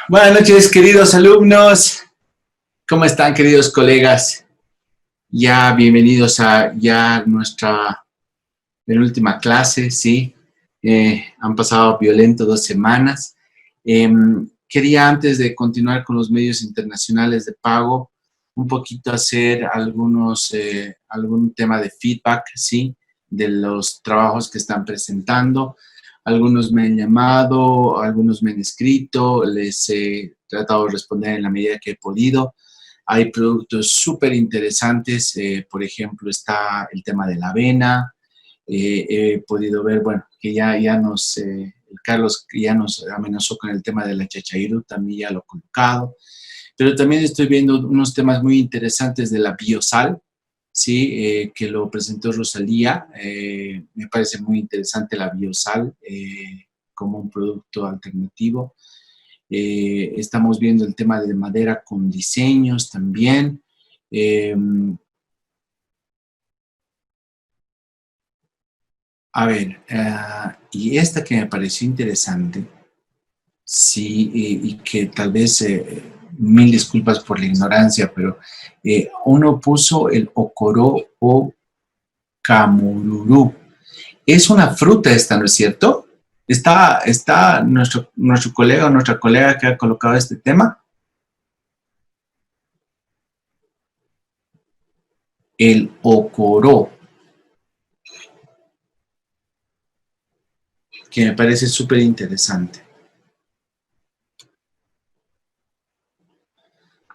Buenas noches, queridos alumnos. ¿Cómo están, queridos colegas? Ya bienvenidos a ya nuestra penúltima clase, ¿sí? Han pasado violento 2 semanas. Quería, antes de continuar con los medios internacionales de pago, un poquito hacer algún tema de feedback, ¿sí? De los trabajos que están presentando. Algunos me han llamado, algunos me han escrito, les he tratado de responder en la medida que he podido. Hay productos súper interesantes, por ejemplo, está el tema de la avena. He podido ver, bueno, que el Carlos ya nos amenazó con el tema de la chachairu, también ya lo he colocado, pero también estoy viendo unos temas muy interesantes de la biosal, ¿sí? Que lo presentó Rosalía. Me parece muy interesante la biosal como un producto alternativo. Estamos viendo el tema de madera con diseños también. Eh, a ver, y esta que me pareció interesante, sí, y que tal vez, mil disculpas por la ignorancia, pero uno puso el ocoró o camururú. Es una fruta esta, ¿no es cierto? Está nuestro colega o nuestra colega que ha colocado este tema, el ocoró, que me parece súper interesante.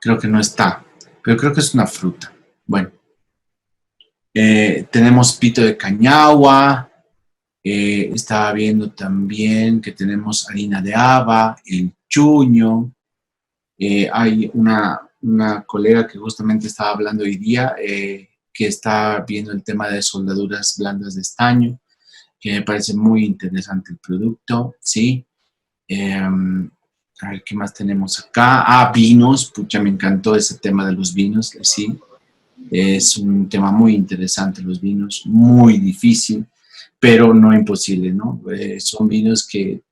Creo que no está, pero creo que es una fruta. Bueno, tenemos pito de cañagua. Estaba viendo también que tenemos harina de haba, el chuño. Hay una colega que justamente estaba hablando hoy día, que está viendo el tema de soldaduras blandas de estaño, que me parece muy interesante el producto, ¿sí? A ver, ¿qué más tenemos acá? Ah, vinos, pucha, me encantó ese tema de los vinos, sí. Es un tema muy interesante los vinos, muy difícil, pero no imposible, ¿no? Son vinos que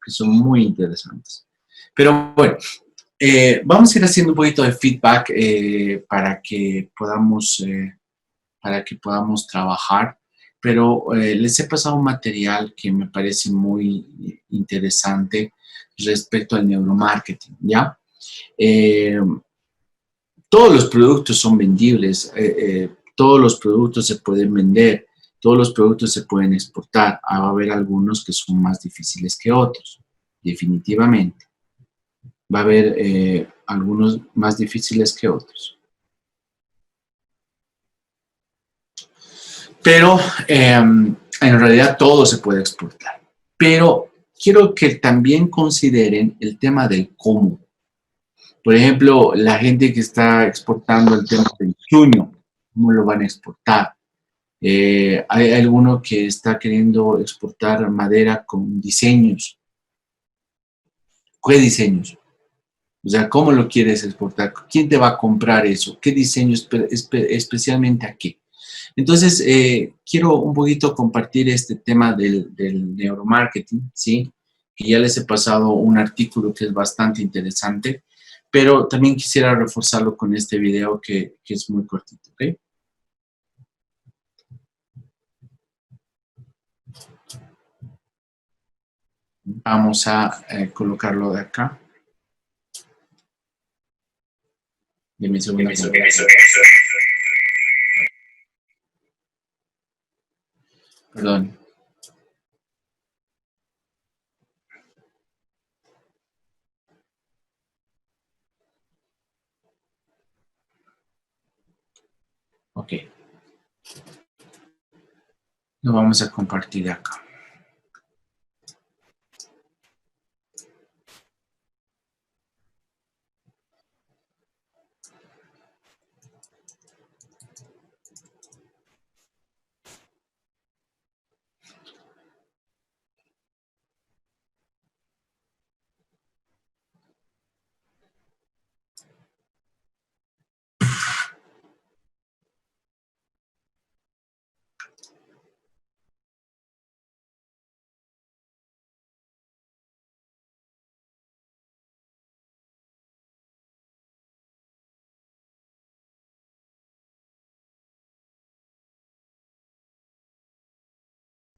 son muy interesantes. Pero bueno, vamos a ir haciendo un poquito de feedback para que podamos trabajar, pero les he pasado un material que me parece muy interesante respecto al neuromarketing, ¿ya? Eh, todos los productos son vendibles, todos los productos se pueden vender, todos los productos se pueden exportar. Va a haber algunos que son más difíciles que otros, definitivamente. Va a haber algunos más difíciles que otros. Pero en realidad todo se puede exportar. Pero quiero que también consideren el tema del cómo. Por ejemplo, la gente que está exportando el tema del chuño, ¿cómo lo van a exportar? Hay alguno que está queriendo exportar madera con diseños. ¿Qué diseños? O sea, ¿cómo lo quieres exportar? ¿Quién te va a comprar eso? ¿Qué diseño especialmente a qué? Entonces, quiero un poquito compartir este tema del neuromarketing, ¿sí? Que ya les he pasado un artículo que es bastante interesante, pero también quisiera reforzarlo con este video que es muy cortito, ¿ok? Vamos a colocarlo de acá. De mi segunda pantalla. Perdón. Ok. Lo vamos a compartir acá.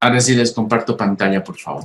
Ahora sí les comparto pantalla, por favor.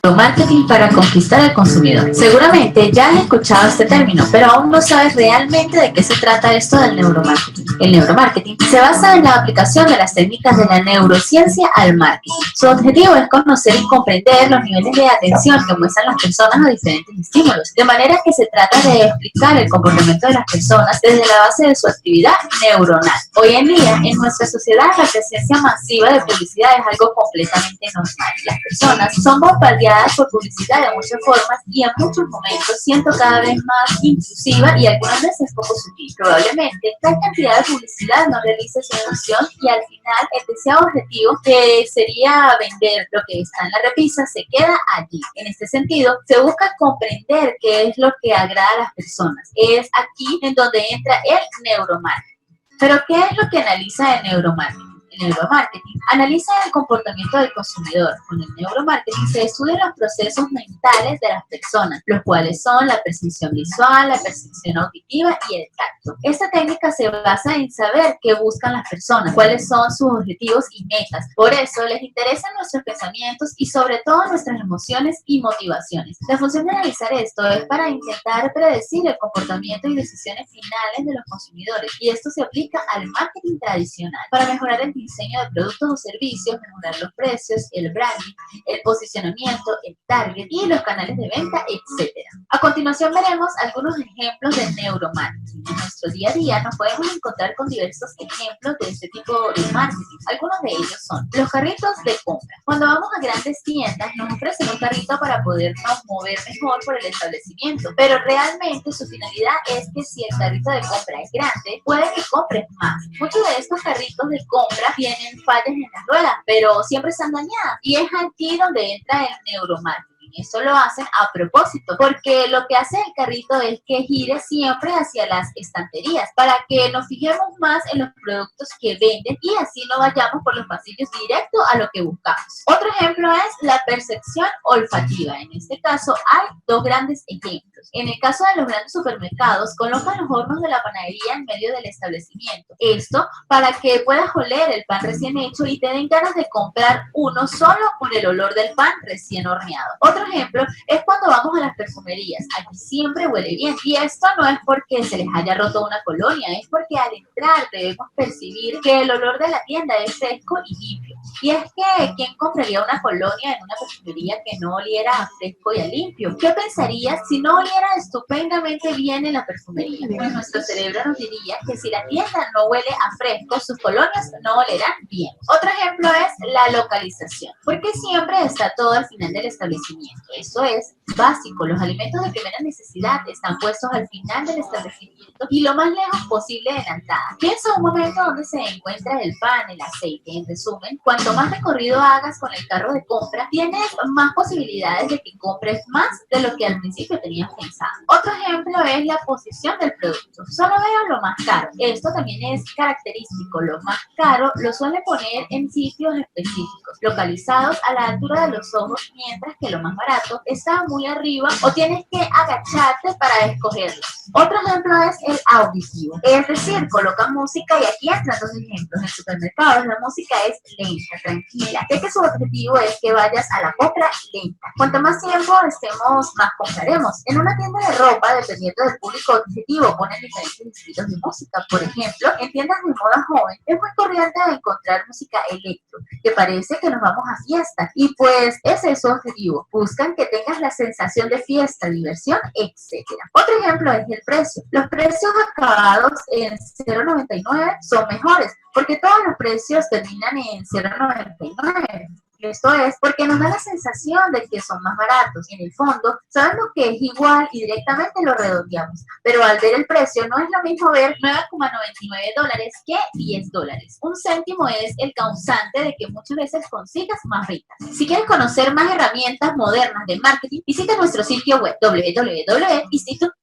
Marketing para conquistar al consumidor. Seguramente ya has escuchado este término, pero aún no sabes realmente de qué se trata esto del neuromarketing. El neuromarketing se basa en la aplicación de las técnicas de la neurociencia al marketing. Su objetivo es conocer y comprender los niveles de atención que muestran las personas a diferentes estímulos, de manera que se trata de explicar el comportamiento de las personas desde la base de su actividad neuronal. Hoy en día, en nuestra sociedad, la presencia masiva de publicidad es algo completamente normal. Las personas son bombardeadas por publicidad de muchas formas y en muchos momentos siento cada vez más intrusiva y algunas veces poco sutil. Probablemente tal cantidad de publicidad no realice su función y al final el deseado objetivo, que sería vender lo que está en la repisa, se queda allí. En este sentido, se busca comprender qué es lo que agrada a las personas. Es aquí en donde entra el neuromarketing. Pero ¿qué es lo que analiza el neuromarketing? El neuromarketing analiza el comportamiento del consumidor. Con el neuromarketing se estudian los procesos mentales de las personas, los cuales son la percepción visual, la percepción auditiva y el tacto. Esta técnica se basa en saber qué buscan las personas, cuáles son sus objetivos y metas. Por eso les interesan nuestros pensamientos y sobre todo nuestras emociones y motivaciones. La función de analizar esto es para intentar predecir el comportamiento y decisiones finales de los consumidores, y esto se aplica al marketing tradicional para mejorar el diseño de productos o servicios, mejorar los precios, el branding, el posicionamiento, el target y los canales de venta, etc. A continuación veremos algunos ejemplos de neuromarketing. En nuestro día a día nos podemos encontrar con diversos ejemplos de este tipo de marketing. Algunos de ellos son los carritos de compra. Cuando vamos a grandes tiendas nos ofrecen un carrito para podernos mover mejor por el establecimiento, pero realmente su finalidad es que si el carrito de compra es grande, puede que compres más. Muchos de estos carritos de compra tienen fallas en las ruedas, pero siempre están dañadas, y es aquí donde entra el neuromarketing. Eso lo hacen a propósito, porque lo que hace el carrito es que gire siempre hacia las estanterías, para que nos fijemos más en los productos que venden y así no vayamos por los pasillos directo a lo que buscamos. Otro ejemplo es la percepción olfativa. En este caso hay dos grandes ejemplos. En el caso de los grandes supermercados, colocan los hornos de la panadería en medio del establecimiento. Esto para que puedas oler el pan recién hecho y te den ganas de comprar uno solo por el olor del pan recién horneado. Otro ejemplo es cuando vamos a las perfumerías. Aquí siempre huele bien, y esto no es porque se les haya roto una colonia, es porque al entrar debemos percibir que el olor de la tienda es fresco y limpio. Y es que, ¿quién compraría una colonia en una perfumería que no oliera a fresco y a limpio? ¿Qué pensarías si no oliera estupendamente bien en la perfumería? Pues nuestro cerebro nos diría que si la tienda no huele a fresco, sus colonias no olerán bien. Otro ejemplo es la localización, porque siempre está todo al final del establecimiento. Eso es básico. Los alimentos de primera necesidad están puestos al final del establecimiento y lo más lejos posible de la entrada. Piensa un momento donde se encuentra el pan, el aceite. En resumen, cuanto más recorrido hagas con el carro de compra, tienes más posibilidades de que compres más de lo que al principio tenías pensado. Otro ejemplo es la posición del producto. Solo veo lo más caro. Esto también es característico. Lo más caro lo suele poner en sitios específicos, localizados a la altura de los ojos, mientras que lo más barato está muy arriba o tienes que agacharte para escogerlo. Otro ejemplo es el auditivo, es decir, coloca música, y aquí entran dos ejemplos. En supermercados la música es lenta, tranquila, ya que su objetivo es que vayas a la compra lenta. Cuanto más tiempo estemos, más compraremos. En una tienda de ropa, dependiendo del público objetivo, ponen diferentes estilos de música. Por ejemplo, en tiendas de moda joven es muy corriente encontrar música electro, que parece que nos vamos a fiesta, y pues ese es su objetivo. Buscan que tengas la sensación de fiesta, diversión, etc. Otro ejemplo es el precio. Los precios acabados en 0,99 son mejores, porque todos los precios terminan en 0,99. Esto es porque nos da la sensación de que son más baratos. En el fondo, sabemos que es igual y directamente lo redondeamos. Pero al ver el precio, no es lo mismo ver $9,99 que $10. Un céntimo es el causante de que muchas veces consigas más ventas. Si quieres conocer más herramientas modernas de marketing, visita nuestro sitio web www.instituto.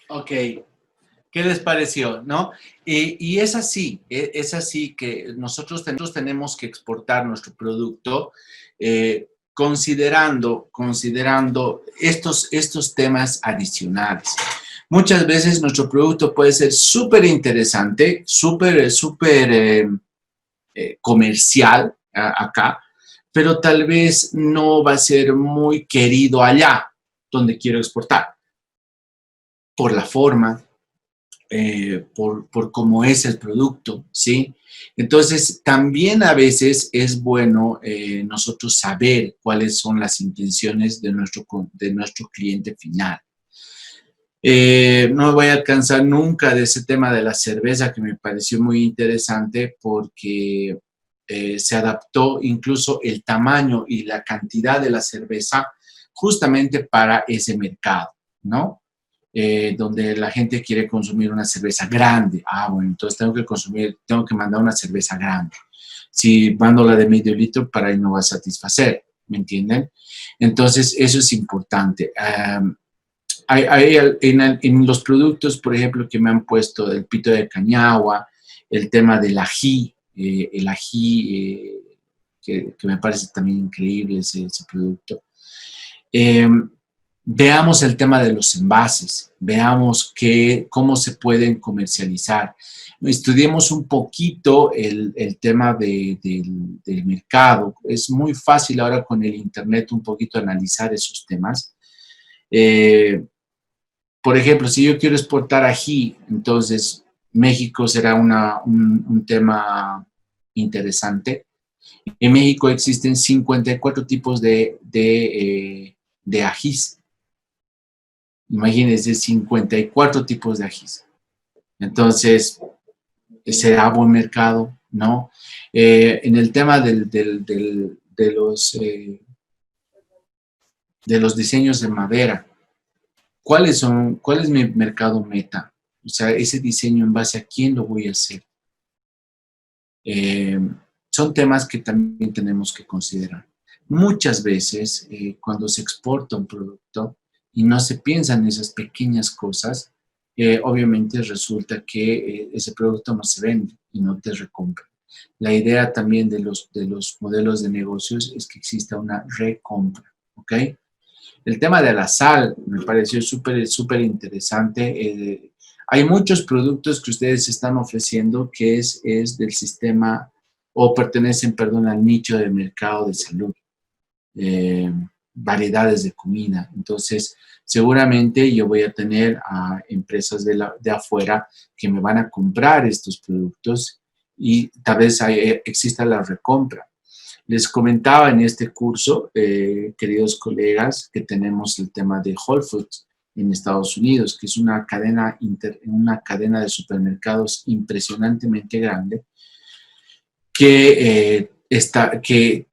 Ok, ¿Qué les pareció, no? Y es así que nosotros tenemos que exportar nuestro producto considerando estos temas adicionales. Muchas veces nuestro producto puede ser súper interesante, súper comercial acá, pero tal vez no va a ser muy querido allá donde quiero exportar, por la forma, por cómo es el producto, ¿sí? Entonces, también a veces es bueno nosotros saber cuáles son las intenciones de nuestro cliente final. No voy a alcanzar nunca de ese tema de la cerveza, que me pareció muy interesante porque se adaptó incluso el tamaño y la cantidad de la cerveza justamente para ese mercado, ¿no? Donde la gente quiere consumir una cerveza grande. Bueno, entonces tengo que mandar una cerveza grande. Si mando la de medio litro, para ahí no va a satisfacer, ¿me entienden? Entonces, eso es importante. En los productos, por ejemplo, que me han puesto el pito de cañagua, el tema del ají, que me parece también increíble ese producto. Veamos el tema de los envases, veamos cómo se pueden comercializar. Estudiemos un poquito el tema del mercado. Es muy fácil ahora con el internet un poquito analizar esos temas. Por ejemplo, si yo quiero exportar ají, entonces México será un tema interesante. En México existen 54 tipos de ajís. Imagínense, 54 tipos de ajís. Entonces, será buen mercado, ¿no? En el tema de los diseños de madera, ¿cuál es mi mercado meta? O sea, ese diseño en base a quién lo voy a hacer. Son temas que también tenemos que considerar. Muchas veces, cuando se exporta un producto y no se piensa en esas pequeñas cosas, obviamente resulta que ese producto no se vende y no te recompra. La idea también de los modelos de negocios es que exista una recompra, ¿ok? El tema de la sal me pareció súper interesante. Hay muchos productos que ustedes están ofreciendo que es del sistema o pertenecen, perdón, al nicho de mercado de salud, variedades de comida. Entonces, seguramente yo voy a tener a empresas de afuera que me van a comprar estos productos y tal vez exista la recompra. Les comentaba en este curso, queridos colegas, que tenemos el tema de Whole Foods en Estados Unidos, que es una cadena de supermercados impresionantemente grande, que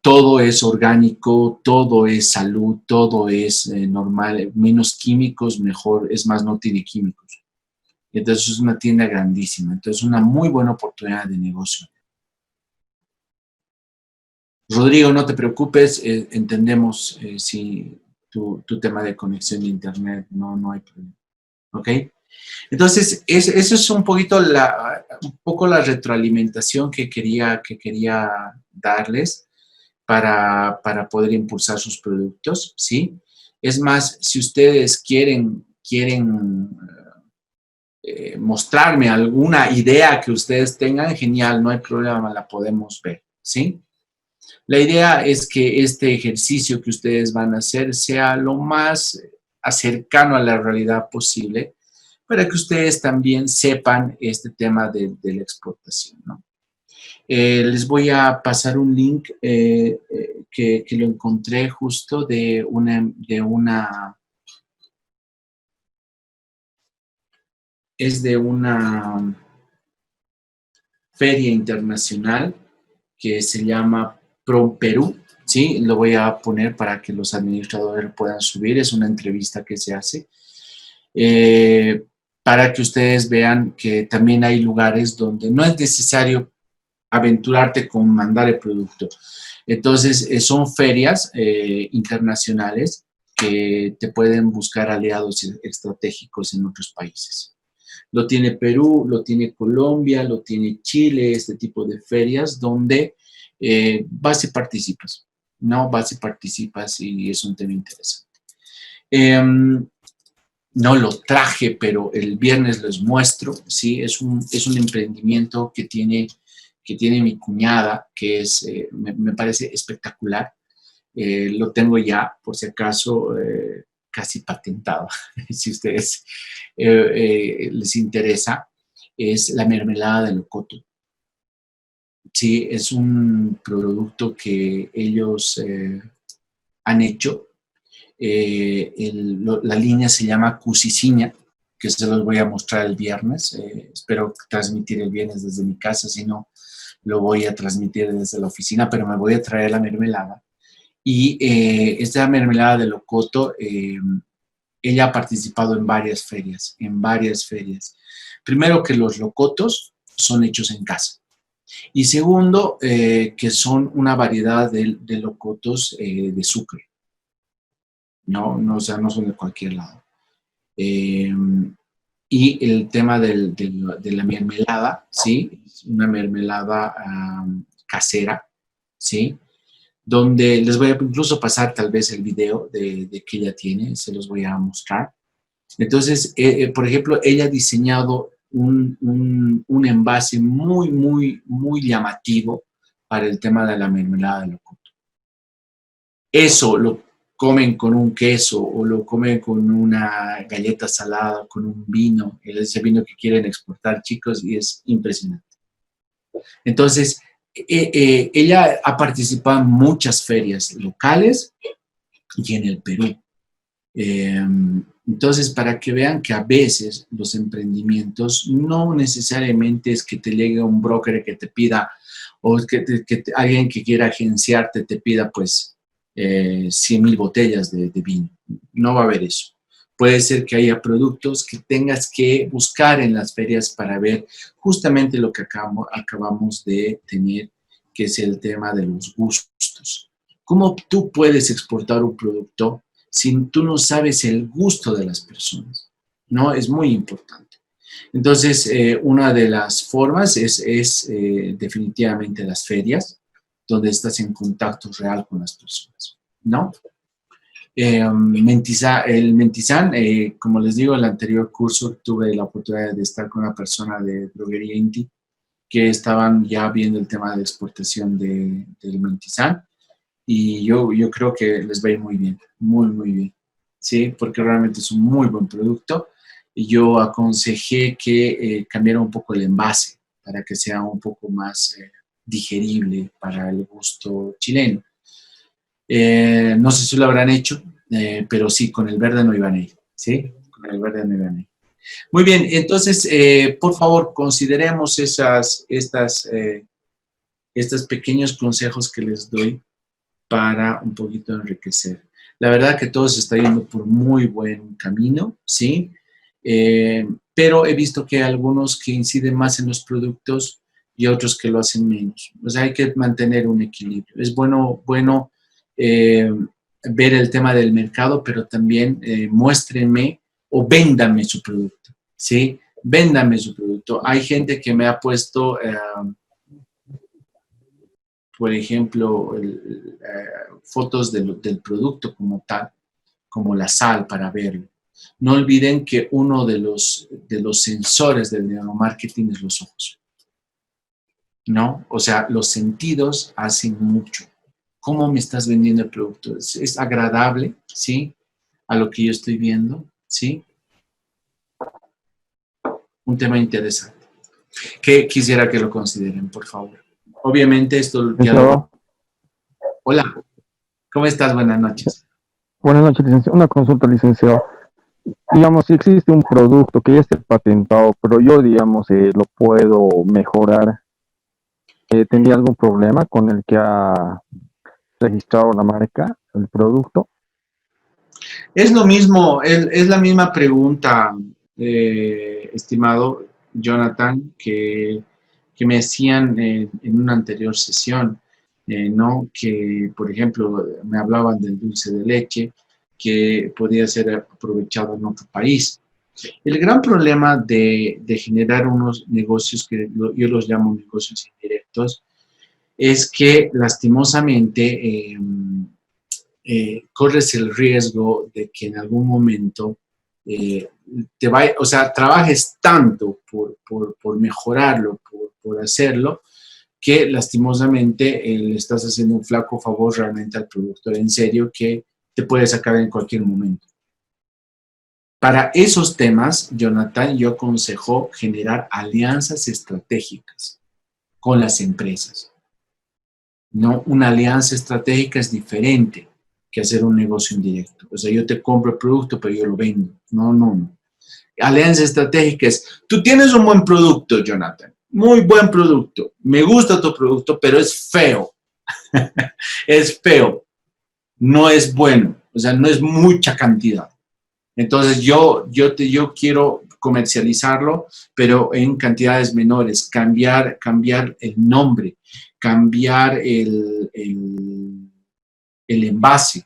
todo es orgánico, todo es salud, todo es normal, menos químicos, mejor, es más, no tiene químicos. Entonces es una tienda grandísima, entonces una muy buena oportunidad de negocio. Rodrigo, no te preocupes, entendemos si tu tema de conexión de internet, no hay problema, ¿ok? Entonces, eso es un poco la retroalimentación que quería darles para poder impulsar sus productos, ¿sí? Es más, si ustedes quieren mostrarme alguna idea que ustedes tengan, genial, no hay problema, la podemos ver, ¿sí? La idea es que este ejercicio que ustedes van a hacer sea lo más cercano a la realidad posible para que ustedes también sepan este tema de la exportación, ¿no? Les voy a pasar un link que lo encontré justo de una feria internacional que se llama ProPerú, ¿sí? Lo voy a poner para que los administradores puedan subir. Es una entrevista que se hace para que ustedes vean que también hay lugares donde no es necesario aventurarte con mandar el producto. Entonces, son ferias internacionales que te pueden buscar aliados estratégicos en otros países. Lo tiene Perú, lo tiene Colombia, lo tiene Chile, este tipo de ferias donde vas y participas, ¿no? Vas y participas y es un tema interesante. No lo traje, pero el viernes les muestro, ¿sí? Es un emprendimiento que tiene mi cuñada, que es, me parece espectacular. Lo tengo ya, por si acaso, casi patentado, si ustedes les interesa. Es la mermelada de locoto. Sí, es un producto que ellos han hecho. La línea se llama Cusiciña, que se los voy a mostrar el viernes. Espero transmitir el viernes desde mi casa, si no, lo voy a transmitir desde la oficina, pero me voy a traer la mermelada. Y esta mermelada de locoto, ella ha participado en varias ferias, Primero que los locotos son hechos en casa. Y segundo, que son una variedad de locotos de Sucre. No, o sea, no son de cualquier lado. Y el tema de la mermelada, ¿sí? Una mermelada casera, ¿sí? Donde les voy a incluso pasar tal vez el video de que ella tiene, se los voy a mostrar. Entonces, por ejemplo, ella ha diseñado un envase muy, muy, muy llamativo para el tema de la mermelada de locoto. Eso lo comen con un queso o lo comen con una galleta salada, con un vino, ese vino que quieren exportar, chicos, y es impresionante. Entonces, ella ha participado en muchas ferias locales y en el Perú. Entonces, para que vean que a veces los emprendimientos no necesariamente es que te llegue un broker que te pida o que alguien que quiera agenciarte te pida pues 100,000 botellas de vino. No va a haber eso. Puede ser que haya productos que tengas que buscar en las ferias para ver justamente lo que acabamos de tener, que es el tema de los gustos. ¿Cómo tú puedes exportar un producto si tú no sabes el gusto de las personas? ¿No? Es muy importante. Entonces, una de las formas es definitivamente las ferias, donde estás en contacto real con las personas, ¿no? El Mentizán, como les digo, en el anterior curso tuve la oportunidad de estar con una persona de Droguería Inti que estaban ya viendo el tema de exportación del Mentizán y yo creo que les va a ir muy bien, muy, muy bien, ¿sí? Porque realmente es un muy buen producto y yo aconsejé que cambiara un poco el envase para que sea un poco más digerible para el gusto chileno. No sé si lo habrán hecho, pero sí, con el verde no iban a ir, ¿sí? Con el verde no iban a ir. Muy bien, entonces, por favor, consideremos estos pequeños consejos que les doy para un poquito enriquecer. La verdad que todo se está yendo por muy buen camino, ¿sí? Pero he visto que hay algunos que inciden más en los productos y otros que lo hacen menos. O sea, hay que mantener un equilibrio. Es bueno ver el tema del mercado, pero también muéstrenme o véndame su producto, ¿sí? Véndame su producto. Hay gente que me ha puesto, por ejemplo, fotos del producto como tal, como la sal para verlo. No olviden que uno de los sensores del neuromarketing es los ojos, ¿no? O sea, los sentidos hacen mucho. ¿Cómo me estás vendiendo el producto? ¿Es agradable, sí? A lo que yo estoy viendo, ¿sí? Un tema interesante. Que quisiera que lo consideren, por favor. Obviamente esto ya lo... Hola, ¿cómo estás? Buenas noches. Buenas noches, licenciado. Una consulta, licenciado. Digamos, si existe un producto que ya esté patentado, pero yo, digamos, lo puedo mejorar, ¿tendría algún problema con el que ha registrado la marca, el producto? Es lo mismo, es la misma pregunta, estimado Jonathan, que me hacían en una anterior sesión, ¿no? Que, por ejemplo, me hablaban del dulce de leche, que podía ser aprovechado en otro país. El gran problema de generar unos negocios que yo los llamo negocios indirectos es que lastimosamente corres el riesgo de que en algún momento o sea, trabajes tanto por mejorarlo, por hacerlo, que lastimosamente le estás haciendo un flaco favor realmente al productor en serio que te puede sacar en cualquier momento. Para esos temas, Jonathan, yo aconsejo generar alianzas estratégicas con las empresas. No, una alianza estratégica es diferente que hacer un negocio indirecto. O sea, yo te compro el producto, pero yo lo vendo. No, no, no. Alianza estratégica es, tú tienes un buen producto, Jonathan, muy buen producto. Me gusta tu producto, pero es feo. Es feo. No es bueno. O sea, no es mucha cantidad. Entonces, yo quiero comercializarlo, pero en cantidades menores, cambiar el nombre, cambiar el envase,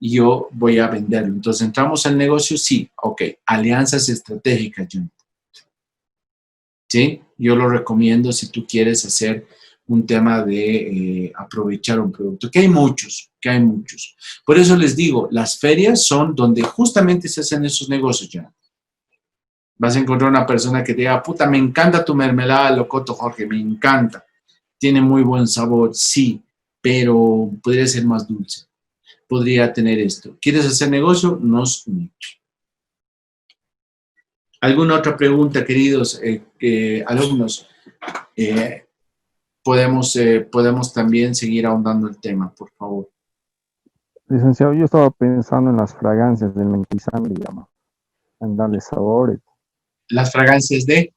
y yo voy a venderlo. Entonces, ¿entramos al negocio? Sí, ok. Alianzas estratégicas, Jonathan. ¿Sí? Yo lo recomiendo si tú quieres hacer un tema de aprovechar un producto, que hay muchos. Por eso les digo, las ferias son donde justamente se hacen esos negocios, Jonathan. Vas a encontrar una persona que te diga, puta, me encanta tu mermelada locoto, Jorge, me encanta. Tiene muy buen sabor, sí, pero podría ser más dulce. Podría tener esto. ¿Quieres hacer negocio? Nos unimos. ¿Alguna otra pregunta, queridos alumnos? Podemos también seguir ahondando el tema, por favor. Licenciado, yo estaba pensando en las fragancias del mentizán, digamos, en darle sabores. ¿Las fragancias de?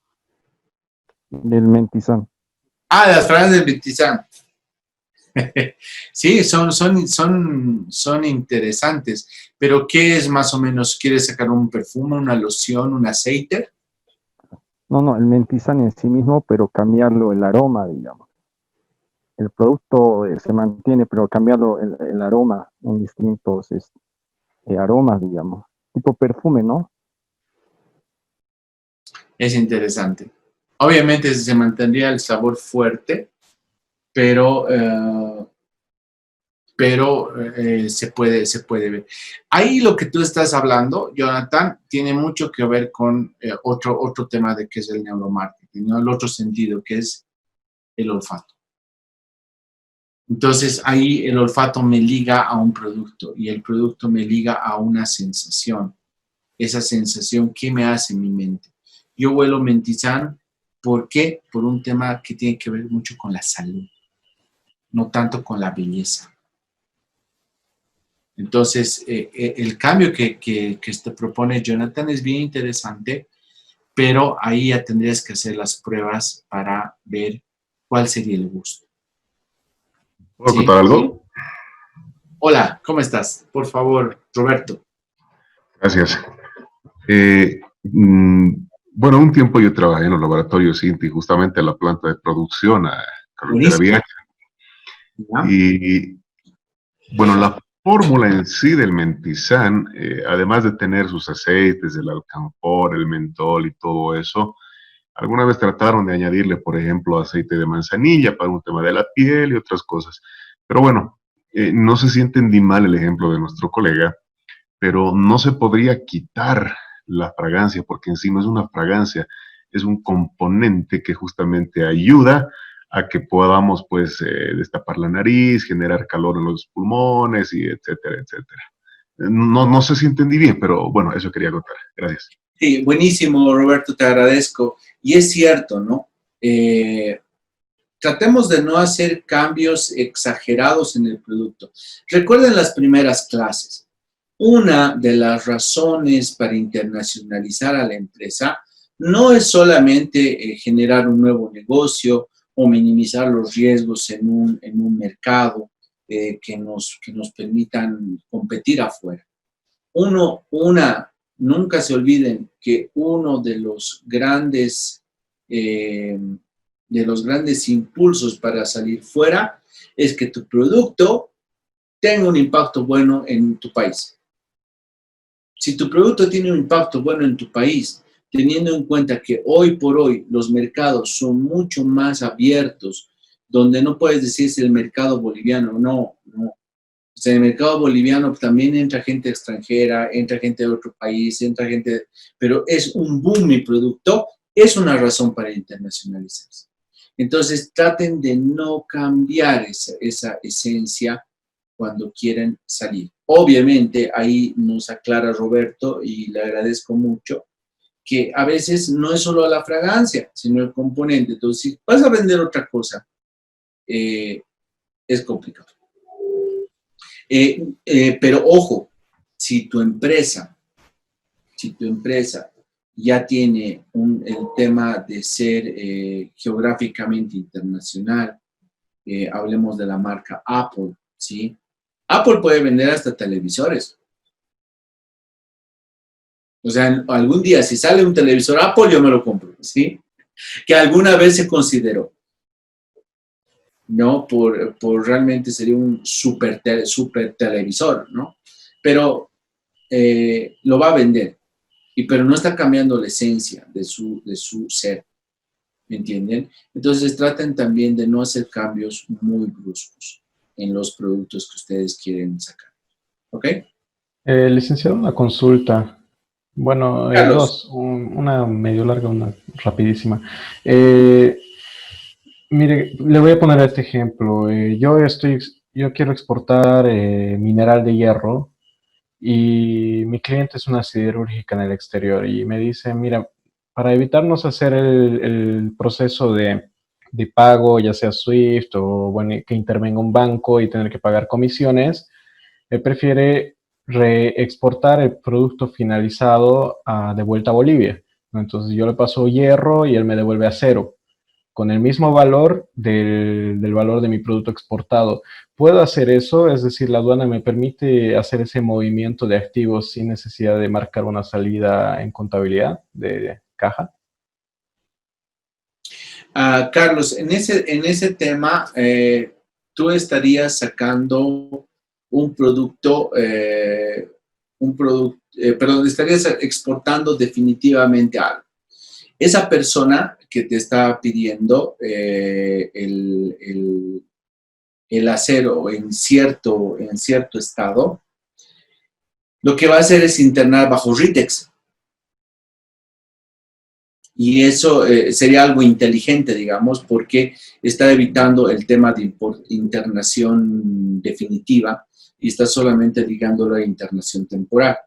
Del mentizán. Ah, las fragancias del mentizán. Sí, son interesantes, pero ¿qué es más o menos? ¿Quieres sacar un perfume, una loción, un aceite? No, el mentizán en sí mismo, pero cambiarlo el aroma, digamos. El producto se mantiene, pero cambiarlo el aroma en distintos aromas, digamos. Tipo perfume, ¿no? Es interesante. Obviamente se mantendría el sabor fuerte, pero se puede ver. Ahí lo que tú estás hablando, Jonathan, tiene mucho que ver con otro tema de que es el neuromarketing, ¿no? El otro sentido, que es el olfato. Entonces, ahí el olfato me liga a un producto y el producto me liga a una sensación. Esa sensación, ¿qué me hace en mi mente? Yo huelo mentizán, ¿por qué? Por un tema que tiene que ver mucho con la salud, no tanto con la belleza. Entonces, el cambio que te propone Jonathan es bien interesante, pero ahí ya tendrías que hacer las pruebas para ver cuál sería el gusto. ¿Puedo contar algo? Hola, ¿cómo estás? Por favor, Roberto. Gracias. Bueno, un tiempo yo trabajé en los laboratorios INTI, justamente en la planta de producción a Carretera Vieja. Y bueno, la fórmula en sí del mentizán, además de tener sus aceites, el alcanfor, el mentol y todo eso, alguna vez trataron de añadirle, por ejemplo, aceite de manzanilla para un tema de la piel y otras cosas. Pero bueno, no sé si entendí mal el ejemplo de nuestro colega, pero no se podría quitar la fragancia, porque en sí no es una fragancia, es un componente que justamente ayuda a que podamos, pues, destapar la nariz, generar calor en los pulmones, y etcétera, etcétera. No sé si entendí bien, pero bueno, eso quería contar. Gracias. Sí, buenísimo, Roberto, te agradezco. Y es cierto, ¿no? Tratemos de no hacer cambios exagerados en el producto. Recuerden las primeras clases. Una de las razones para internacionalizar a la empresa no es solamente generar un nuevo negocio o minimizar los riesgos en un mercado que nos permitan competir afuera. Nunca se olviden que uno de los grandes impulsos para salir fuera es que tu producto tenga un impacto bueno en tu país. Si tu producto tiene un impacto bueno en tu país, teniendo en cuenta que hoy por hoy los mercados son mucho más abiertos, donde no puedes decir si el mercado boliviano, no, no. O sea, en el mercado boliviano también entra gente extranjera, entra gente de otro país, entra gente, pero es un boom mi producto, es una razón para internacionalizarse. Entonces, traten de no cambiar esa esencia cuando quieren salir. Obviamente, ahí nos aclara Roberto, y le agradezco mucho, que a veces no es solo la fragancia, sino el componente. Entonces, si vas a vender otra cosa, es complicado. Pero ojo, si tu empresa ya tiene el tema de ser geográficamente internacional, hablemos de la marca Apple, ¿sí? Apple puede vender hasta televisores. O sea, algún día si sale un televisor Apple, yo me lo compro, ¿sí? Que alguna vez se consideró, ¿no? Por realmente sería un super televisor, ¿no? Pero lo va a vender, pero no está cambiando la esencia de su ser, ¿me entienden? Entonces traten también de no hacer cambios muy bruscos en los productos que ustedes quieren sacar, ¿ok? Licenciado, una consulta. Bueno, Carlos. dos, una medio larga, una rapidísima. Mire, le voy a poner este ejemplo. Yo quiero exportar mineral de hierro y mi cliente es una siderúrgica en el exterior y me dice, mira, para evitarnos hacer el proceso de pago, ya sea SWIFT o bueno, que intervenga un banco y tener que pagar comisiones, él prefiere reexportar el producto finalizado de vuelta a Bolivia, ¿no? Entonces yo le paso hierro y él me devuelve acero con el mismo valor del valor de mi producto exportado. ¿Puedo hacer eso? Es decir, la aduana me permite hacer ese movimiento de activos sin necesidad de marcar una salida en contabilidad de caja. Carlos, en ese tema, tú estarías sacando un producto, perdón, estarías exportando definitivamente algo. Esa persona que te está pidiendo el acero en cierto estado, lo que va a hacer es internar bajo RITEX. Y eso sería algo inteligente, digamos, porque está evitando el tema de internación definitiva y está solamente ligándolo a internación temporal.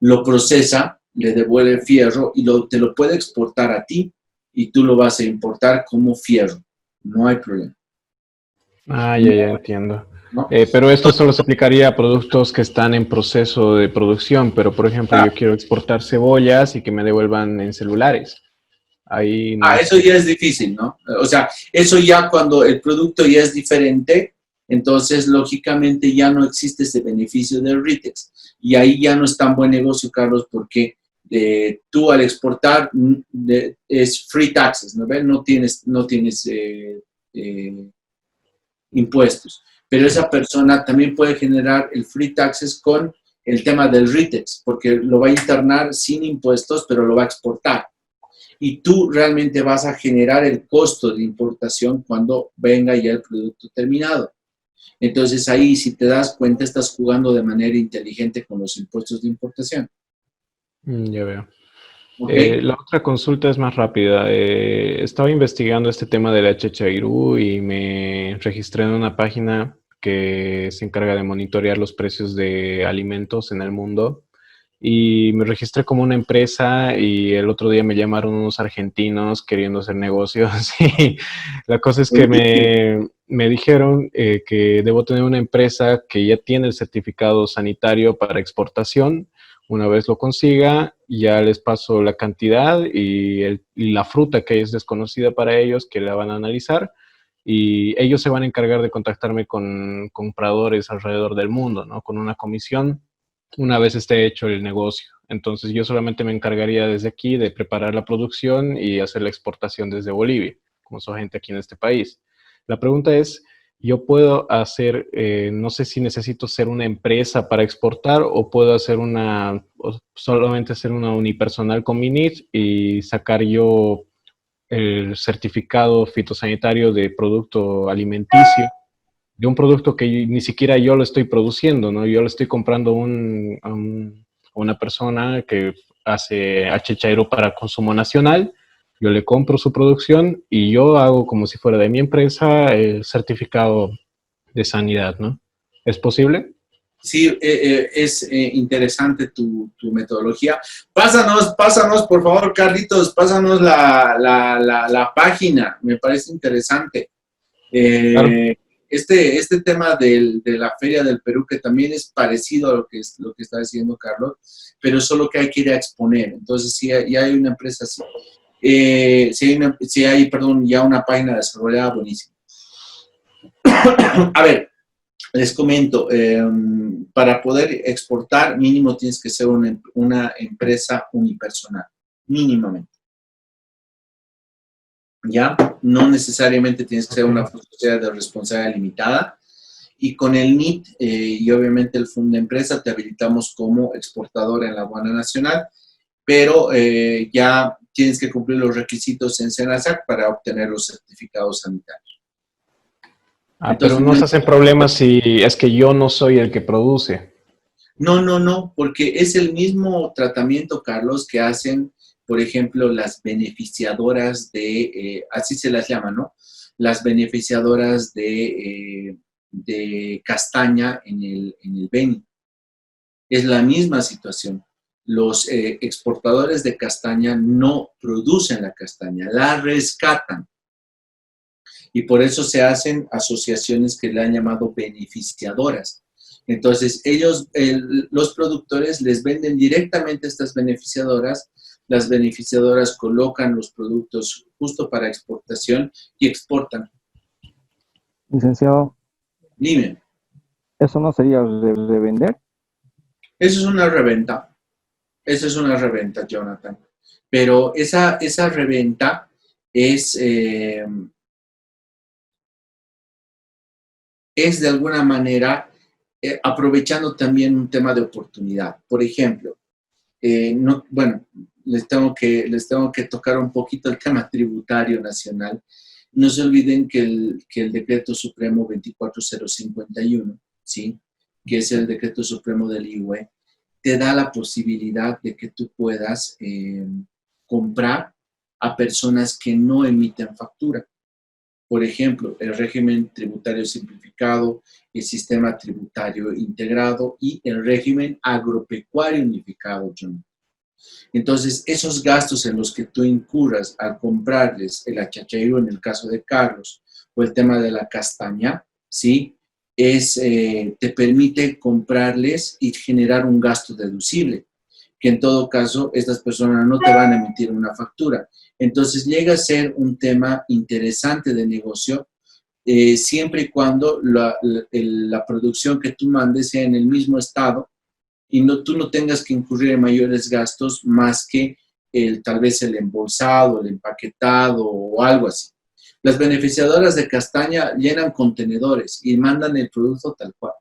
Lo procesa, le devuelve fierro y te lo puede exportar a ti y tú lo vas a importar como fierro. No hay problema. Ah, ya entiendo. ¿No? Pero esto solo se aplicaría a productos que están en proceso de producción, pero por ejemplo yo quiero exportar cebollas y que me devuelvan en celulares. Ahí no eso ya es difícil, ¿no? O sea, eso ya cuando el producto ya es diferente, entonces lógicamente ya no existe ese beneficio del RITEX. Y ahí ya no es tan buen negocio, Carlos, porque tú al exportar es free taxes, ¿no ves? No tienes impuestos. Pero esa persona también puede generar el free taxes con el tema del RITEX, porque lo va a internar sin impuestos, pero lo va a exportar. Y tú realmente vas a generar el costo de importación cuando venga ya el producto terminado. Entonces ahí, si te das cuenta, estás jugando de manera inteligente con los impuestos de importación. Ya veo. ¿Okay? La otra consulta es más rápida. Estaba investigando este tema de la Chachairu y me registré en una página que se encarga de monitorear los precios de alimentos en el mundo. Y me registré como una empresa y el otro día me llamaron unos argentinos queriendo hacer negocios y la cosa es que me dijeron que debo tener una empresa que ya tiene el certificado sanitario para exportación. Una vez lo consiga, ya les paso la cantidad y la fruta que es desconocida para ellos, que la van a analizar. Y ellos se van a encargar de contactarme con compradores alrededor del mundo, ¿no? Con una comisión una vez esté hecho el negocio. Entonces yo solamente me encargaría desde aquí de preparar la producción y hacer la exportación desde Bolivia, como soy gente aquí en este país. La pregunta es, ¿yo puedo hacer, no sé si necesito ser una empresa para exportar o puedo hacer solamente hacer una unipersonal con mi NIT y sacar yo el certificado fitosanitario de producto alimenticio, de un producto que ni siquiera yo lo estoy produciendo, ¿no? Yo lo estoy comprando a una persona que hace achichairo para consumo nacional, yo le compro su producción y yo hago como si fuera de mi empresa el certificado de sanidad, ¿no? ¿Es posible? Sí, es interesante tu metodología. Pásanos, por favor, Carlitos, pásanos la página, me parece interesante. Claro. Este tema de la Feria del Perú, que también es parecido a lo que está diciendo Carlos, pero solo que hay que ir a exponer. Entonces, sí, ya hay una empresa así. Perdón, ya una página desarrollada buenísima. A ver, les comento, para poder exportar, mínimo tienes que ser una empresa unipersonal, mínimamente. ¿Ya? No necesariamente tienes que ser una sociedad de responsabilidad limitada. Y con el NIT y obviamente el Fondo de Empresa te habilitamos como exportador en la aduana nacional, pero ya tienes que cumplir los requisitos en SENASAC para obtener los certificados sanitarios. Pero no se hacen problemas si es que yo no soy el que produce. No, porque es el mismo tratamiento, Carlos, que hacen, por ejemplo, las beneficiadoras así se las llama, ¿no? Las beneficiadoras de castaña en el Beni. Es la misma situación. Los exportadores de castaña no producen la castaña, la rescatan. Y por eso se hacen asociaciones que le han llamado beneficiadoras. Entonces, los productores les venden directamente a estas beneficiadoras. Las beneficiadoras colocan los productos justo para exportación y exportan. Licenciado, Dime. ¿eso no sería revender? Eso es una reventa. Eso es una reventa, Jonathan. Pero esa reventa es de alguna manera aprovechando también un tema de oportunidad. Por ejemplo, les tengo que tocar un poquito el tema tributario nacional. No se olviden que el Decreto Supremo 24051, ¿sí? Que es el Decreto Supremo del IUE, te da la posibilidad de que tú puedas comprar a personas que no emiten factura. Por ejemplo, el régimen tributario simplificado, el sistema tributario integrado y el régimen agropecuario unificado, John. Entonces, esos gastos en los que tú incurras al comprarles el achachairo, en el caso de Carlos, o el tema de la castaña, ¿sí? Te permite comprarles y generar un gasto deducible, que en todo caso estas personas no te van a emitir una factura. Entonces llega a ser un tema interesante de negocio, siempre y cuando la producción que tú mandes sea en el mismo estado y tú no tengas que incurrir en mayores gastos más que tal vez el embolsado, el empaquetado o algo así. Las beneficiadoras de castaña llenan contenedores y mandan el producto tal cual.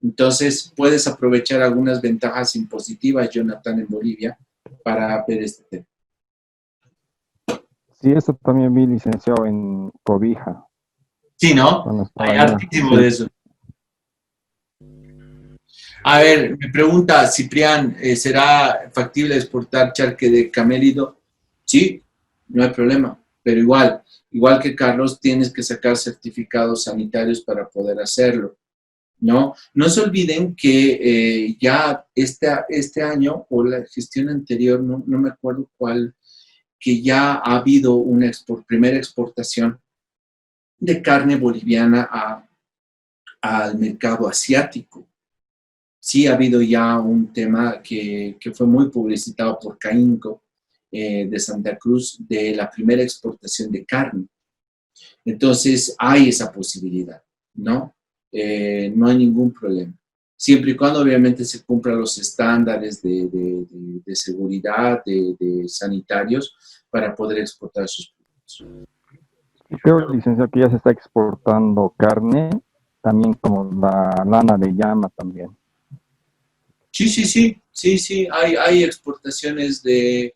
Entonces, puedes aprovechar algunas ventajas impositivas, Jonathan, en Bolivia, para ver este tema. Sí, eso también vi, licenciado, en Cobija. Sí, ¿no? Hay hartísimo de eso. A ver, me pregunta Ciprián, ¿será factible exportar charque de camélido? Sí, no hay problema, pero igual que Carlos, tienes que sacar certificados sanitarios para poder hacerlo, ¿no? No se olviden que ya este año o la gestión anterior, no me acuerdo cuál, que ya ha habido una primera exportación de carne boliviana al mercado asiático. Sí ha habido ya un tema que fue muy publicitado por Caínco de Santa Cruz de la primera exportación de carne. Entonces hay esa posibilidad, ¿no? No hay ningún problema. Siempre y cuando obviamente se cumplan los estándares de seguridad, de sanitarios, para poder exportar sus productos. Creo, licenciado, que ya se está exportando carne, también como la lana de llama también. Sí, hay exportaciones de,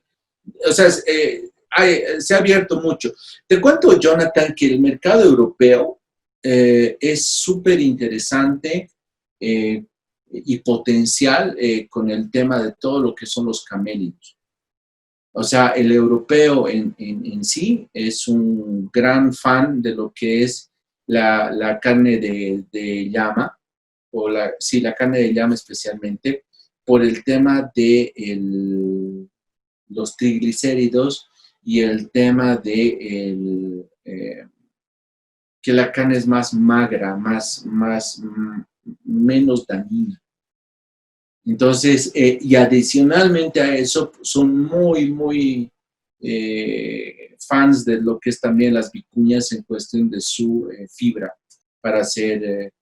o sea, se ha abierto mucho. Te cuento, Jonathan, que el mercado europeo es súper interesante y potencial con el tema de todo lo que son los camélidos. O sea, el europeo en sí es un gran fan de lo que es la carne de llama, o la carne de llama especialmente, por el tema de los triglicéridos y el tema de que la carne es más magra, menos dañina. Entonces, y adicionalmente a eso, son muy fans de lo que es también las vicuñas en cuestión de su fibra para hacer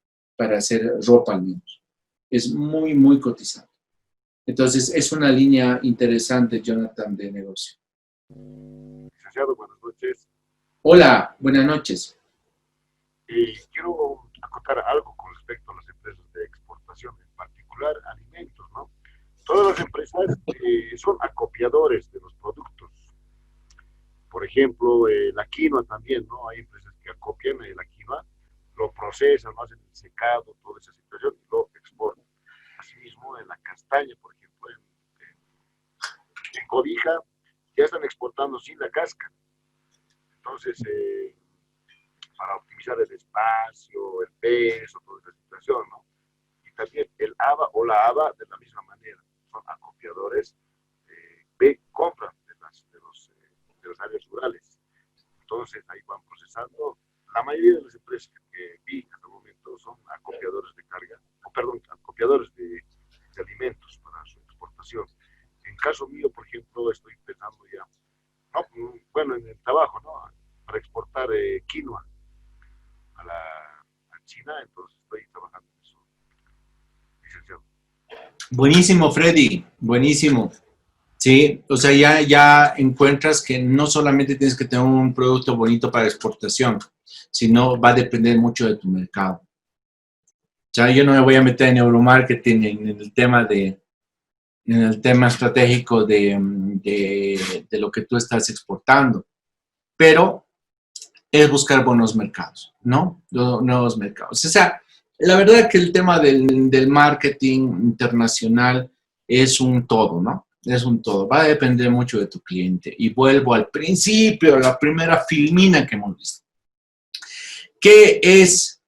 ropa al menos. Es muy cotizado. Entonces, es una línea interesante, Jonathan, de negocio. Licenciado, buenas noches. Hola, buenas noches. Quiero acotar algo con respecto a las empresas de exportación, en particular alimentos, ¿no? Todas las empresas son acopiadores de los productos. Por ejemplo, la quinoa también, ¿no? Hay empresas que acopian la quinoa, lo procesan, hacen el secado, toda esa situación, y lo exportan. Asimismo, en la castaña, por ejemplo, en Cobija, ya están exportando sin la cáscara. Entonces, para optimizar el espacio, el peso, toda esa situación, ¿no? Y también el haba o la haba de la misma manera. Son acopiadores, compran de las áreas rurales. Entonces, ahí van procesando. La mayoría de las empresas que vi hasta el momento son acopiadores de carga, acopiadores de alimentos para su exportación. En caso mío, por ejemplo, estoy pensando ya, no, bueno, en el trabajo, ¿no? Para exportar quinoa a China, entonces estoy trabajando en eso, licenciado. Buenísimo, Freddy, buenísimo. Sí, o sea, ya encuentras que no solamente tienes que tener un producto bonito para exportación, sino va a depender mucho de tu mercado. O sea, yo no me voy a meter en neuromarketing en el tema estratégico de lo que tú estás exportando, pero es buscar buenos mercados, ¿no? Nuevos mercados. O sea, la verdad que el tema del marketing internacional es un todo, ¿no? Es un todo. Va a depender mucho de tu cliente. Y vuelvo al principio, a la primera filmina que hemos visto. ¿Qué es?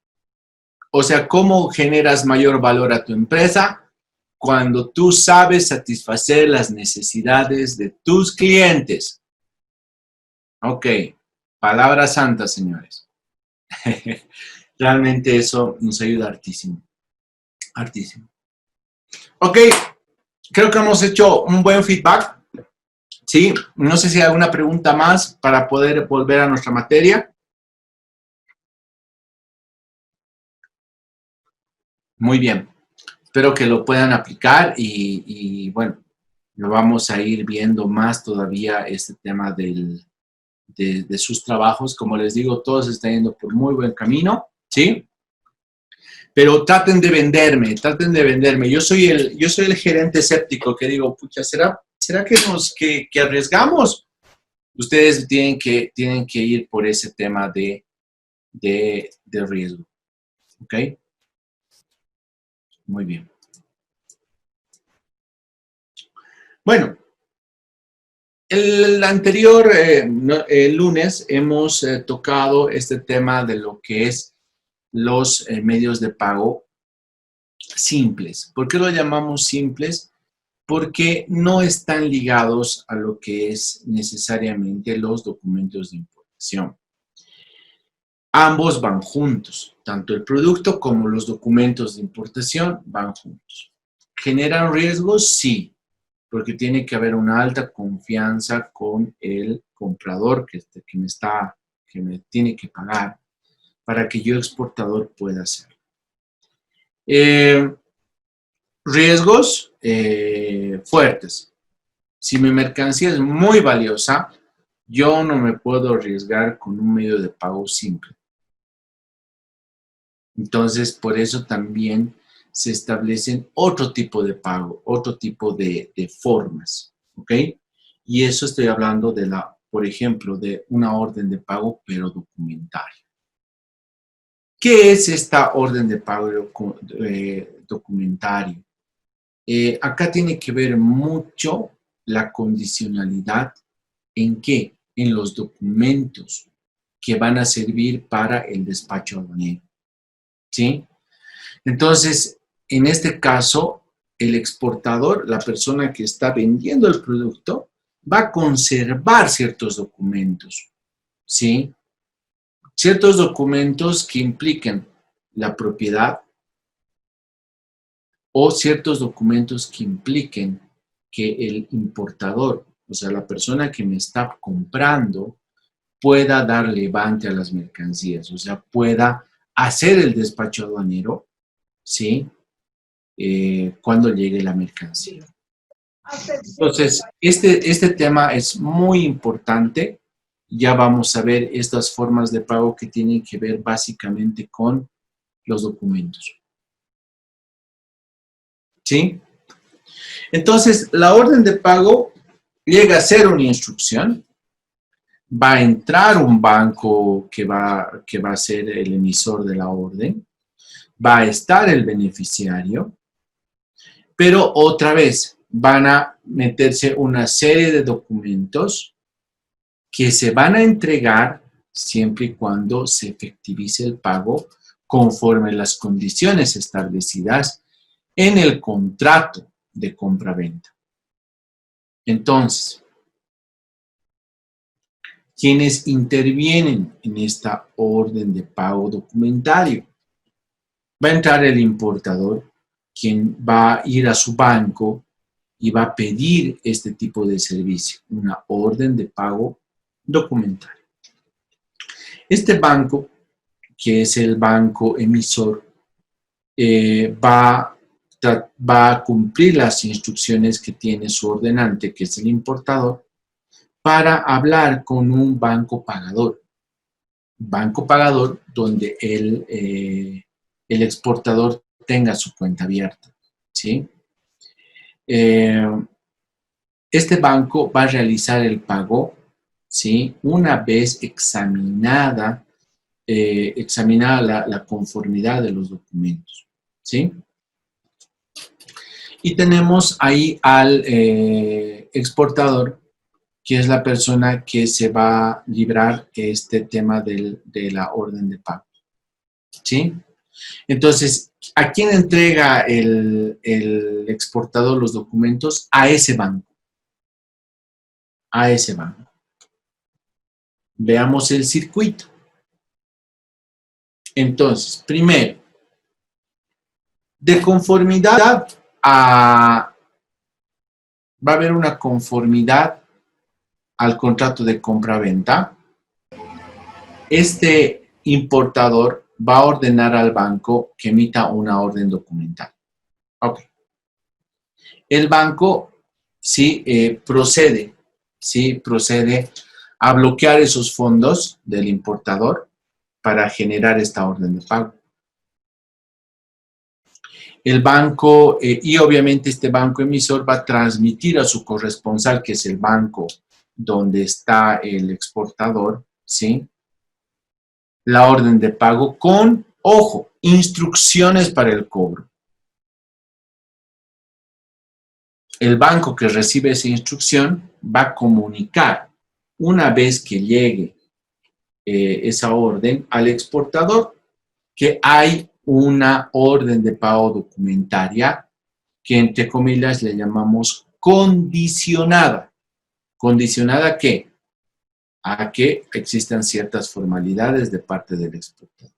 O sea, ¿cómo generas mayor valor a tu empresa? Cuando tú sabes satisfacer las necesidades de tus clientes. Ok, palabra santa, señores. Realmente eso nos ayuda hartísimo. Hartísimo. Ok, creo que hemos hecho un buen feedback. Sí, no sé si hay alguna pregunta más para poder volver a nuestra materia. Muy bien. Espero que lo puedan aplicar y bueno, lo vamos a ir viendo más todavía este tema de sus trabajos. Como les digo, todos están yendo por muy buen camino, ¿sí? Pero traten de venderme. Yo soy el gerente escéptico que digo, pucha, ¿será que arriesgamos? Ustedes tienen que ir por ese tema de riesgo, ¿ok? Muy bien. Bueno, el anterior el lunes hemos tocado este tema de lo que es los medios de pago simples. ¿Por qué lo llamamos simples? Porque no están ligados a lo que es necesariamente los documentos de importación. Ambos van juntos, tanto el producto como los documentos de importación van juntos. ¿Generan riesgos? Sí, porque tiene que haber una alta confianza con el comprador que me tiene que pagar para que yo, exportador, pueda hacerlo. Riesgos fuertes. Si mi mercancía es muy valiosa, yo no me puedo arriesgar con un medio de pago simple. Entonces, por eso también se establecen otro tipo de pago, otro tipo de formas, ¿ok? Y eso estoy hablando de por ejemplo, de una orden de pago, pero documentaria. ¿Qué es esta orden de pago documentaria? Acá tiene que ver mucho la condicionalidad. ¿En qué? En los documentos que van a servir para el despacho aduanero, ¿sí? Entonces, en este caso, el exportador, la persona que está vendiendo el producto, va a conservar ciertos documentos, ¿sí? Ciertos documentos que impliquen la propiedad o ciertos documentos que impliquen que el importador, o sea, la persona que me está comprando, pueda dar levante a las mercancías, o sea, pueda hacer el despacho aduanero, ¿sí? Cuando llegue la mercancía. Entonces, este tema es muy importante. Ya vamos a ver estas formas de pago que tienen que ver básicamente con los documentos. ¿Sí? Entonces, la orden de pago llega a ser una instrucción. Va a entrar un banco que va a ser el emisor de la orden. Va a estar el beneficiario. Pero otra vez, van a meterse una serie de documentos que se van a entregar siempre y cuando se efectivice el pago conforme las condiciones establecidas en el contrato de compra-venta. Entonces, quienes intervienen en esta orden de pago documentario, va a entrar el importador, quien va a ir a su banco y va a pedir este tipo de servicio, una orden de pago documentario. Este banco, que es el banco emisor, va a cumplir las instrucciones que tiene su ordenante, que es el importador, para hablar con un banco pagador. Banco pagador donde el exportador tenga su cuenta abierta, ¿sí? Este banco va a realizar el pago, ¿sí? Una vez examinada la conformidad de los documentos, ¿sí? Y tenemos ahí al exportador, que es la persona que se va a librar este tema de la orden de pago, ¿sí? Entonces, ¿a quién entrega el exportador los documentos? A ese banco. A ese banco. Veamos el circuito. Entonces, primero, de conformidad va a haber una conformidad al contrato de compra-venta. Este importador va a ordenar al banco que emita una orden documental. Ok. El banco sí procede a bloquear esos fondos del importador para generar esta orden de pago. El banco, y obviamente este banco emisor va a transmitir a su corresponsal, que es el banco donde está el exportador, ¿sí? La orden de pago con, ojo, instrucciones para el cobro. El banco que recibe esa instrucción va a comunicar una vez que llegue esa orden al exportador que hay una orden de pago documentaria que entre comillas le llamamos condicionada. ¿Condicionada a qué? A que existan ciertas formalidades de parte del exportador.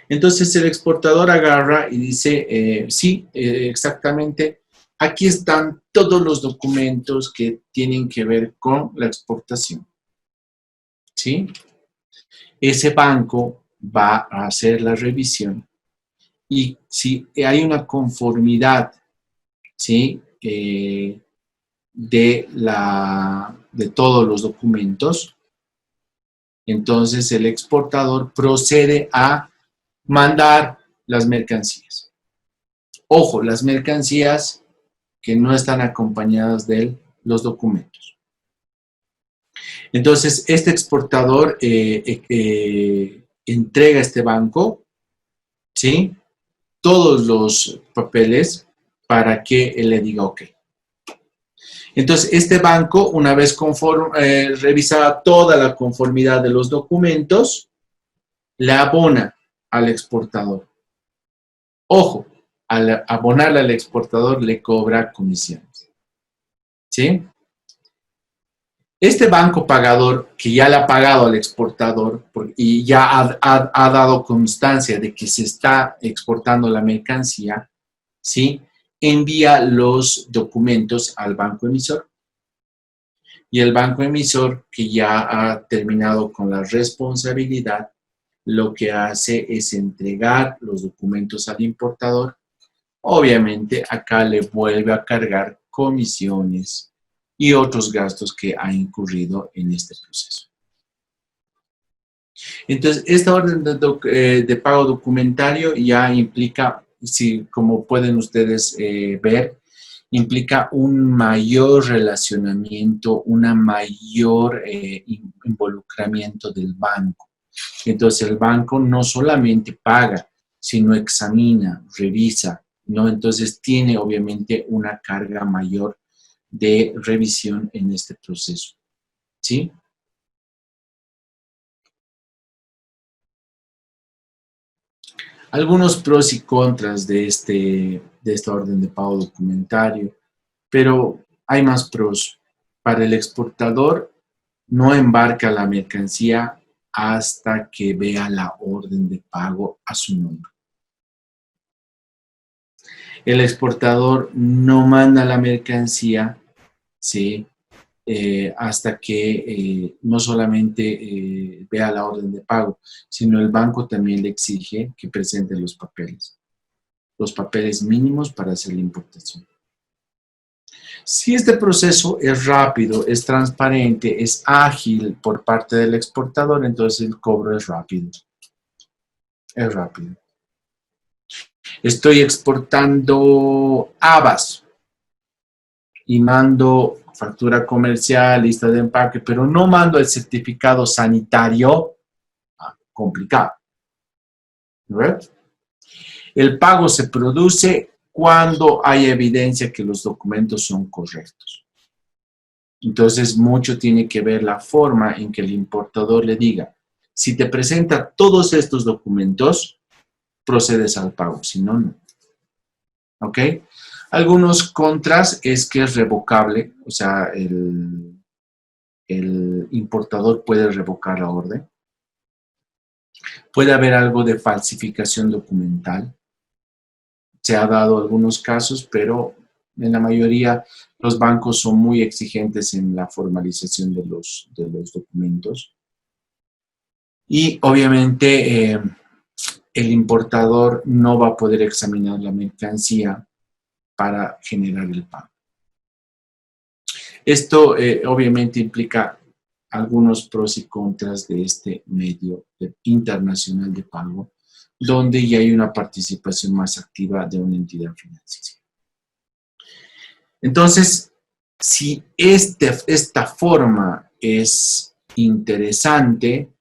Entonces el exportador agarra y dice, sí, exactamente, aquí están todos los documentos que tienen que ver con la exportación. ¿Sí? Ese banco va a hacer la revisión y si hay una conformidad, ¿sí? De todos los documentos, entonces el exportador procede a mandar las mercancías. Ojo, las mercancías que no están acompañadas de los documentos. Entonces, este exportador entrega a este banco, ¿sí?, todos los papeles para que él le diga ok. Entonces, este banco, una vez revisada toda la conformidad de los documentos, le abona al exportador. Ojo, al abonarle al exportador le cobra comisiones. ¿Sí? Este banco pagador, que ya le ha pagado al exportador y ya ha dado constancia de que se está exportando la mercancía, ¿sí?, envía los documentos al banco emisor. Y el banco emisor, que ya ha terminado con la responsabilidad, lo que hace es entregar los documentos al importador. Obviamente, acá le vuelve a cargar comisiones y otros gastos que ha incurrido en este proceso. Entonces, esta orden de pago documentario ya implica, como pueden ustedes ver, implica un mayor relacionamiento, un mayor involucramiento del banco. Entonces, el banco no solamente paga, sino examina, revisa, ¿no? Entonces, tiene obviamente una carga mayor de revisión en este proceso, ¿sí? Algunos pros y contras de esta orden de pago documentario, pero hay más pros. Para el exportador, no embarca la mercancía hasta que vea la orden de pago a su nombre. El exportador no manda la mercancía, ¿sí?, hasta que no solamente vea la orden de pago, sino el banco también le exige que presente los papeles mínimos para hacer la importación. Si este proceso es rápido, es transparente, es ágil por parte del exportador, entonces el cobro es rápido. Es rápido. Estoy exportando habas y mando factura comercial, lista de empaque, pero no mando el certificado sanitario. Complicado. ¿Verdad? El pago se produce cuando hay evidencia que los documentos son correctos. Entonces, mucho tiene que ver la forma en que el importador le diga, si te presenta todos estos documentos, procedes al pago, si no, no. ¿Ok? Algunos contras es que es revocable, o sea, el importador puede revocar la orden. Puede haber algo de falsificación documental. Se ha dado algunos casos, pero en la mayoría los bancos son muy exigentes en la formalización de los documentos. Y obviamente el importador no va a poder examinar la mercancía para generar el pago. Esto obviamente implica algunos pros y contras de este medio internacional de pago, donde ya hay una participación más activa de una entidad financiera. Entonces, si esta forma es interesante,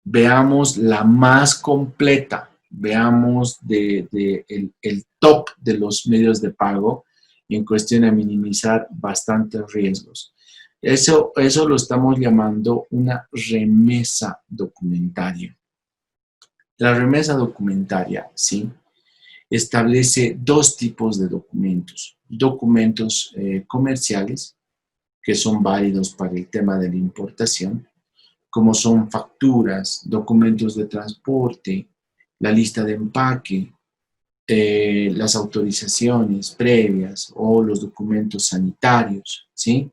veamos la más completa, veamos el top de los medios de pago en cuestión de minimizar bastantes riesgos. Eso lo estamos llamando una remesa documentaria. La remesa documentaria, ¿sí?, establece dos tipos de documentos. Documentos comerciales, que son válidos para el tema de la importación, como son facturas, documentos de transporte, la lista de empaque, las autorizaciones previas o los documentos sanitarios, ¿sí?,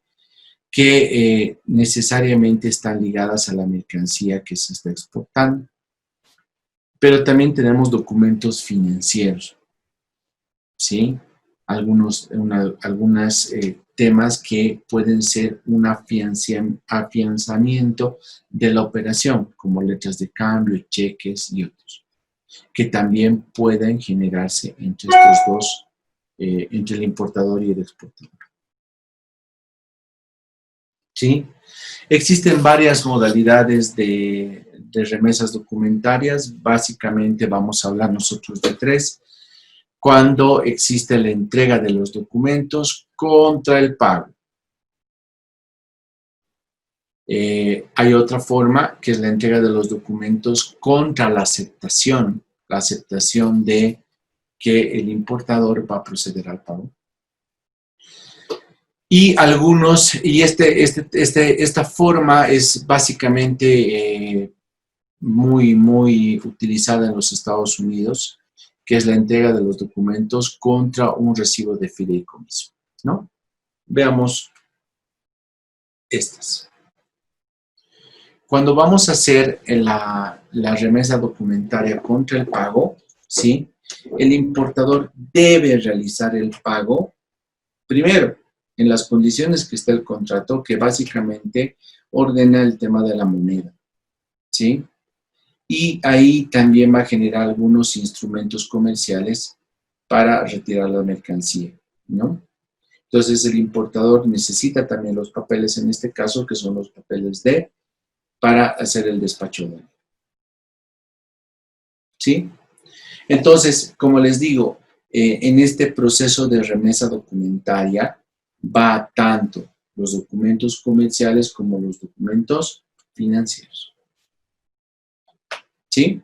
que necesariamente están ligadas a la mercancía que se está exportando. Pero también tenemos documentos financieros, ¿sí? Algunos temas que pueden ser un afianzamiento de la operación, como letras de cambio, cheques y otros. que también pueden generarse entre estos dos, entre el importador y el exportador. ¿Sí? Existen varias modalidades de remesas documentarias. Básicamente vamos a hablar nosotros de 3. Cuando existe la entrega de los documentos contra el pago. Hay otra forma que es la entrega de los documentos contra la aceptación de que el importador va a proceder al pago. Y esta forma es básicamente muy utilizada en los Estados Unidos, que es la entrega de los documentos contra un recibo de fideicomiso, ¿no? Veamos estas. Cuando vamos a hacer la remesa documentaria contra el pago, ¿sí? El importador debe realizar el pago, primero, en las condiciones que está el contrato, que básicamente ordena el tema de la moneda, ¿sí? Y ahí también va a generar algunos instrumentos comerciales para retirar la mercancía, ¿no? Entonces, el importador necesita también los papeles, en este caso, que son los papeles para hacer el despacho de él. ¿Sí? Entonces, como les digo, en este proceso de remesa documentaria va tanto los documentos comerciales como los documentos financieros. ¿Sí?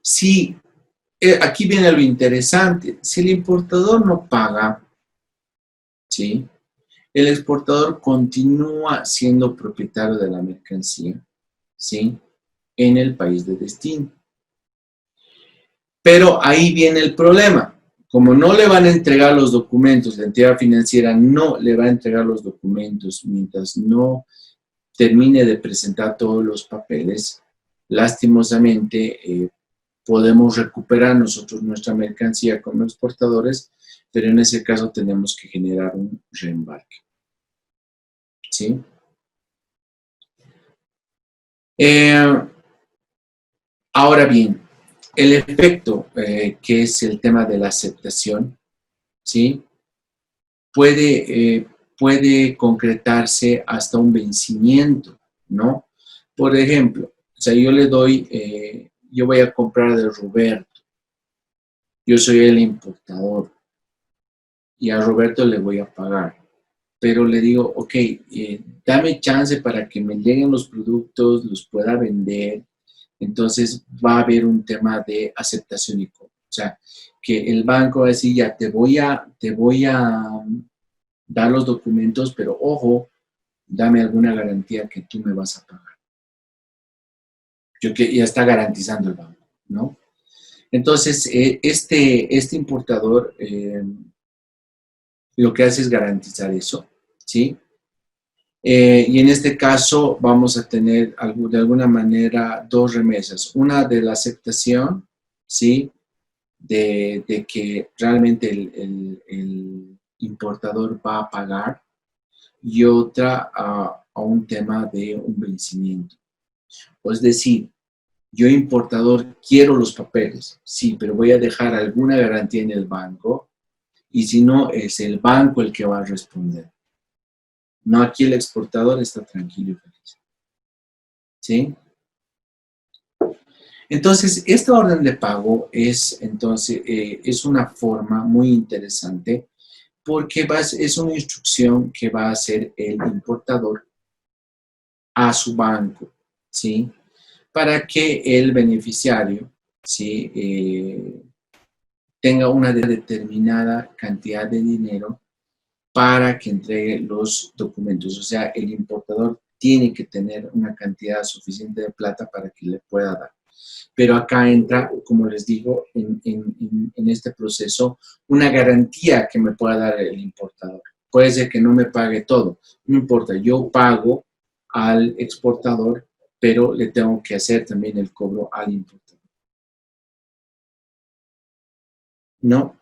Sí, aquí viene lo interesante. Si el importador no paga, ¿sí? El exportador continúa siendo propietario de la mercancía, ¿sí? En el país de destino. Pero ahí viene el problema. Como no le van a entregar los documentos, la entidad financiera no le va a entregar los documentos mientras no termine de presentar todos los papeles, lastimosamente podemos recuperar nosotros nuestra mercancía como exportadores, pero en ese caso tenemos que generar un reembarque. ¿Sí? Ahora bien, el efecto, que es el tema de la aceptación, ¿sí? Puede concretarse hasta un vencimiento, ¿no? Por ejemplo, o sea, yo le doy, yo voy a comprar de Roberto, yo soy el importador, y a Roberto le voy a pagar. Pero le digo, ok, dame chance para que me lleguen los productos, los pueda vender. Entonces va a haber un tema de aceptación y cobro. O sea, que el banco va a decir, ya te voy a dar los documentos, pero ojo, dame alguna garantía que tú me vas a pagar. Ya está garantizando el banco, ¿no? Entonces, este importador lo que hace es garantizar eso, ¿sí? Y en este caso vamos a tener de alguna manera 2 remesas. Una de la aceptación, ¿sí? De que realmente el importador va a pagar, y otra a un tema de un vencimiento. Es decir, yo importador quiero los papeles, sí, pero voy a dejar alguna garantía en el banco, y si no, es el banco el que va a responder. No, aquí el exportador está tranquilo y feliz. ¿Sí? Entonces, esta orden de pago es una forma muy interesante, porque es una instrucción que va a hacer el importador a su banco, ¿sí? Para que el beneficiario, ¿sí? Tenga una determinada cantidad de dinero para que entregue los documentos. O sea, el importador tiene que tener una cantidad suficiente de plata para que le pueda dar. Pero acá entra, como les digo, en este proceso, una garantía que me pueda dar el importador. Puede ser que no me pague todo, no importa, yo pago al exportador, pero le tengo que hacer también el cobro al importador. ¿No?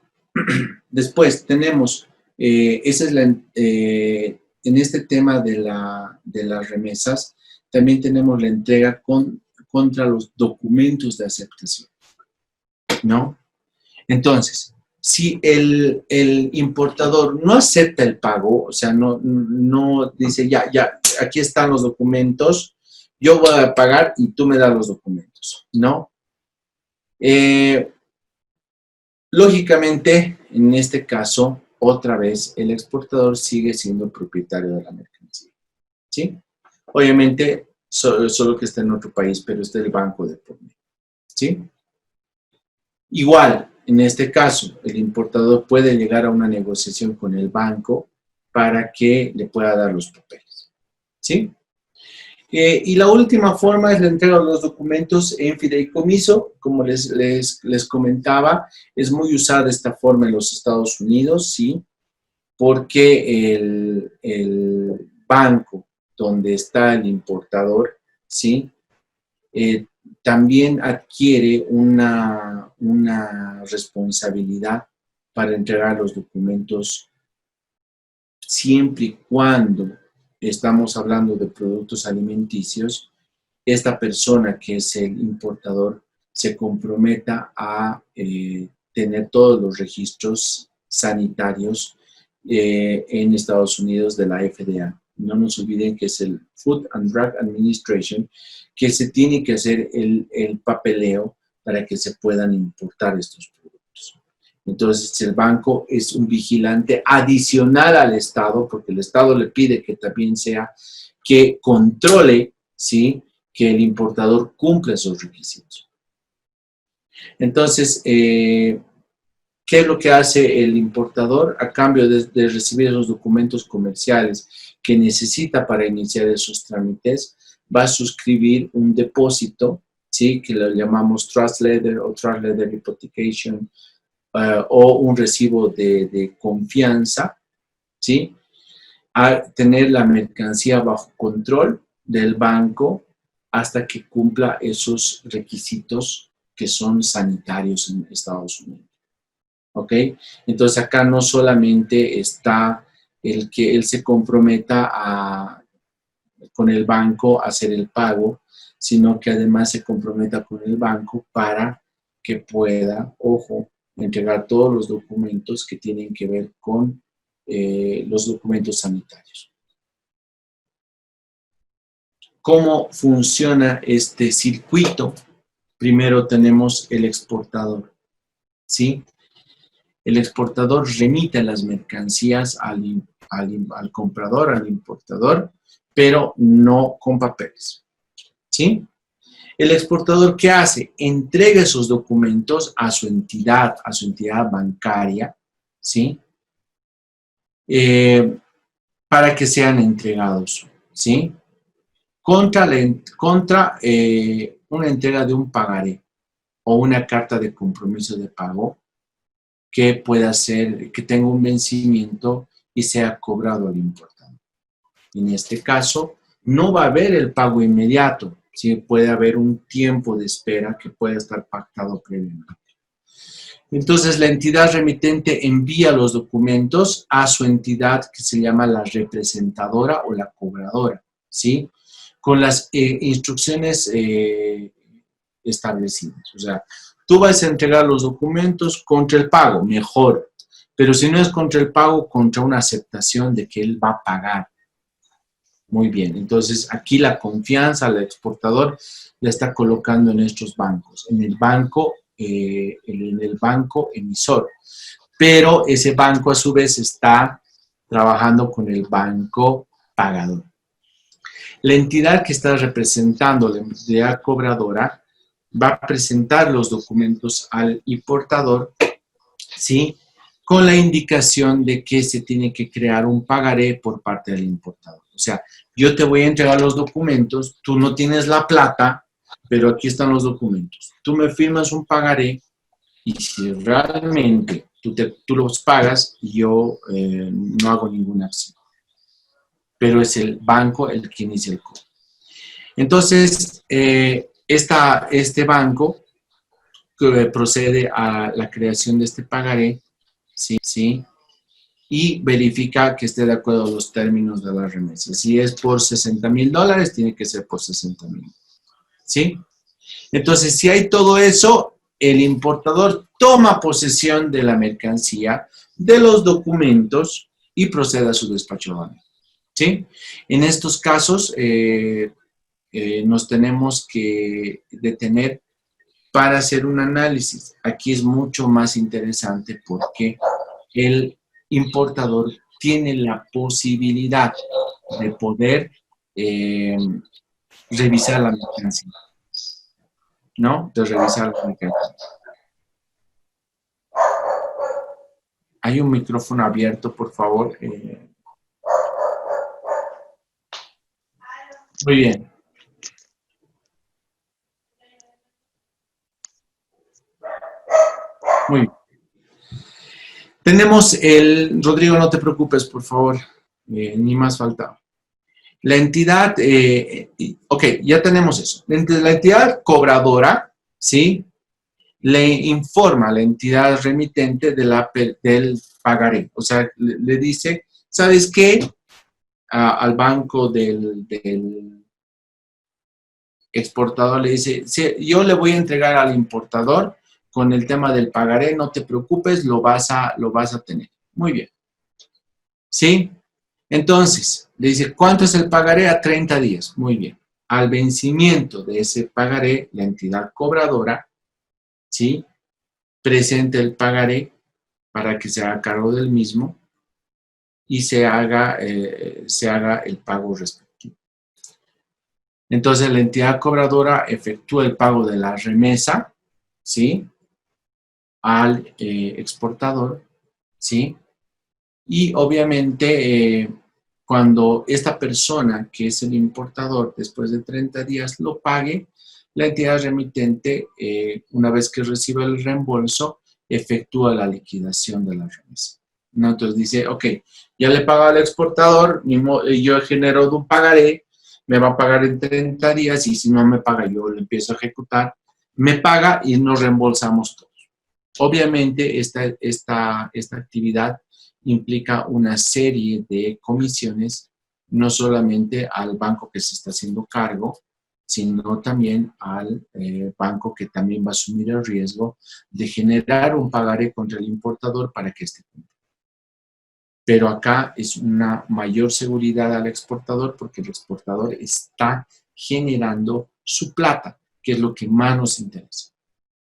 Después tenemos, en este tema de las remesas, también tenemos la entrega contra los documentos de aceptación, ¿no? Entonces, si el importador no acepta el pago, o sea, no dice, ya, aquí están los documentos, yo voy a pagar y tú me das los documentos, ¿no? Lógicamente, en este caso, otra vez, el exportador sigue siendo propietario de la mercancía, ¿sí? Obviamente, solo que está en otro país, pero está el banco de por medio, ¿sí? Igual, en este caso, el importador puede llegar a una negociación con el banco para que le pueda dar los papeles, ¿sí? Y la última forma es la entrega de los documentos en fideicomiso. Como les comentaba, es muy usada esta forma en los Estados Unidos, ¿sí? Porque el banco donde está el importador, ¿sí? También adquiere una responsabilidad para entregar los documentos siempre y cuando estamos hablando de productos alimenticios, esta persona que es el importador se comprometa a tener todos los registros sanitarios en Estados Unidos de la FDA. No nos olviden que es el Food and Drug Administration, que se tiene que hacer el papeleo para que se puedan importar estos productos. Entonces, el banco es un vigilante adicional al Estado, porque el Estado le pide que también sea que controle, ¿sí?, que el importador cumpla esos requisitos. Entonces, ¿qué es lo que hace el importador? A cambio de recibir los documentos comerciales que necesita para iniciar esos trámites, va a suscribir un depósito, ¿sí?, que lo llamamos Trust Letter o Trust Letter Hypothecation, o un recibo de confianza, ¿sí?, a tener la mercancía bajo control del banco hasta que cumpla esos requisitos que son sanitarios en Estados Unidos. ¿Ok? Entonces acá no solamente está el que él se comprometa con el banco a hacer el pago, sino que además se comprometa con el banco para que pueda, ojo, entregar todos los documentos que tienen que ver con los documentos sanitarios. ¿Cómo funciona este circuito? Primero tenemos el exportador, ¿sí? El exportador remite las mercancías al comprador, al importador, pero no con papeles, ¿sí? El exportador, ¿qué hace? Entrega esos documentos a su entidad bancaria, ¿sí? Para que sean entregados, ¿sí? Contra una entrega de un pagaré o una carta de compromiso de pago que pueda ser, que tenga un vencimiento y sea cobrado al importador. En este caso, no va a haber el pago inmediato, ¿sí? Puede haber un tiempo de espera que pueda estar pactado previamente. Entonces, la entidad remitente envía los documentos a su entidad que se llama la representadora o la cobradora, ¿sí? Con las instrucciones establecidas. O sea, tú vas a entregar los documentos contra el pago, mejor. Pero si no es contra el pago, contra una aceptación de que él va a pagar. Muy bien. Entonces, aquí la confianza al exportador la está colocando en estos bancos. En el banco emisor. Pero ese banco, a su vez, está trabajando con el banco pagador. La entidad que está representando la entidad cobradora va a presentar los documentos al importador, ¿sí?, con la indicación de que se tiene que crear un pagaré por parte del importador. O sea, yo te voy a entregar los documentos, tú no tienes la plata, pero aquí están los documentos. Tú me firmas un pagaré y si realmente tú los pagas, yo no hago ninguna acción. Pero es el banco el que inicia el cobro. Entonces, este banco que procede a la creación de este pagaré, ¿sí? Y verifica que esté de acuerdo a los términos de la remesa. Si es por $60,000, tiene que ser por $60,000, ¿sí? Entonces, si hay todo eso, el importador toma posesión de la mercancía, de los documentos y procede a su despacho aduanero, ¿sí? En estos casos, nos tenemos que detener para hacer un análisis. Aquí es mucho más interesante porque el importador tiene la posibilidad de poder revisar la mercancía, ¿no? De revisar la mercancía. Hay un micrófono abierto, por favor. Muy bien. Muy bien. Tenemos Rodrigo, no te preocupes, por favor, ni más falta. La entidad, ok, ya tenemos eso. La entidad cobradora, ¿sí? Le informa a la entidad remitente del pagaré. O sea, le dice, ¿sabes qué? Al banco del exportador le dice, sí, yo le voy a entregar al importador con el tema del pagaré, no te preocupes, lo vas a tener. Muy bien. ¿Sí? Entonces, le dice, ¿cuánto es el pagaré? A 30 días. Muy bien. Al vencimiento de ese pagaré, la entidad cobradora, ¿sí? Presenta el pagaré para que se haga cargo del mismo y se haga el pago respectivo. Entonces, la entidad cobradora efectúa el pago de la remesa, ¿sí? Al exportador, ¿sí? Y obviamente, cuando esta persona, que es el importador, después de 30 días lo pague, la entidad remitente, una vez que reciba el reembolso, efectúa la liquidación de la remesa, ¿no? Entonces dice, ok, ya le pago al exportador, yo genero un pagaré, me va a pagar en 30 días y si no me paga, yo lo empiezo a ejecutar, me paga y nos reembolsamos todos. Obviamente, esta actividad implica una serie de comisiones, no solamente al banco que se está haciendo cargo, sino también al banco que también va a asumir el riesgo de generar un pagaré contra el importador para que esté cumpla. Pero acá es una mayor seguridad al exportador porque el exportador está generando su plata, que es lo que más nos interesa.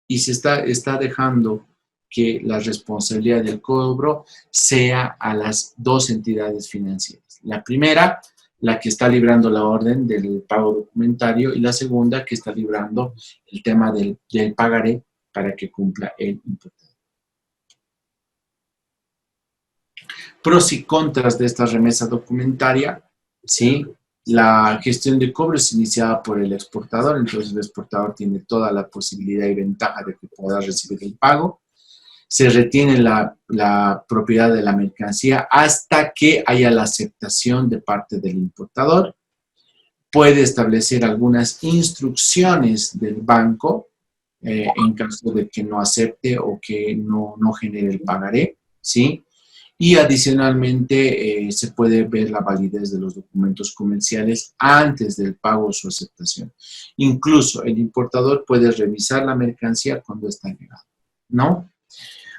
Y se está dejando que la responsabilidad del cobro sea a las dos entidades financieras. La primera, la que está librando la orden del pago documentario, y la segunda, que está librando el tema del pagaré para que cumpla el importador. Pros y contras de esta remesa documentaria, ¿sí? La gestión de cobro es iniciada por el exportador, entonces el exportador tiene toda la posibilidad y ventaja de que pueda recibir el pago. Se retiene la propiedad de la mercancía hasta que haya la aceptación de parte del importador. Puede establecer algunas instrucciones del banco en caso de que no acepte o que no genere el pagaré, ¿sí? Y adicionalmente se puede ver la validez de los documentos comerciales antes del pago o su aceptación. Incluso el importador puede revisar la mercancía cuando está llegando, ¿no?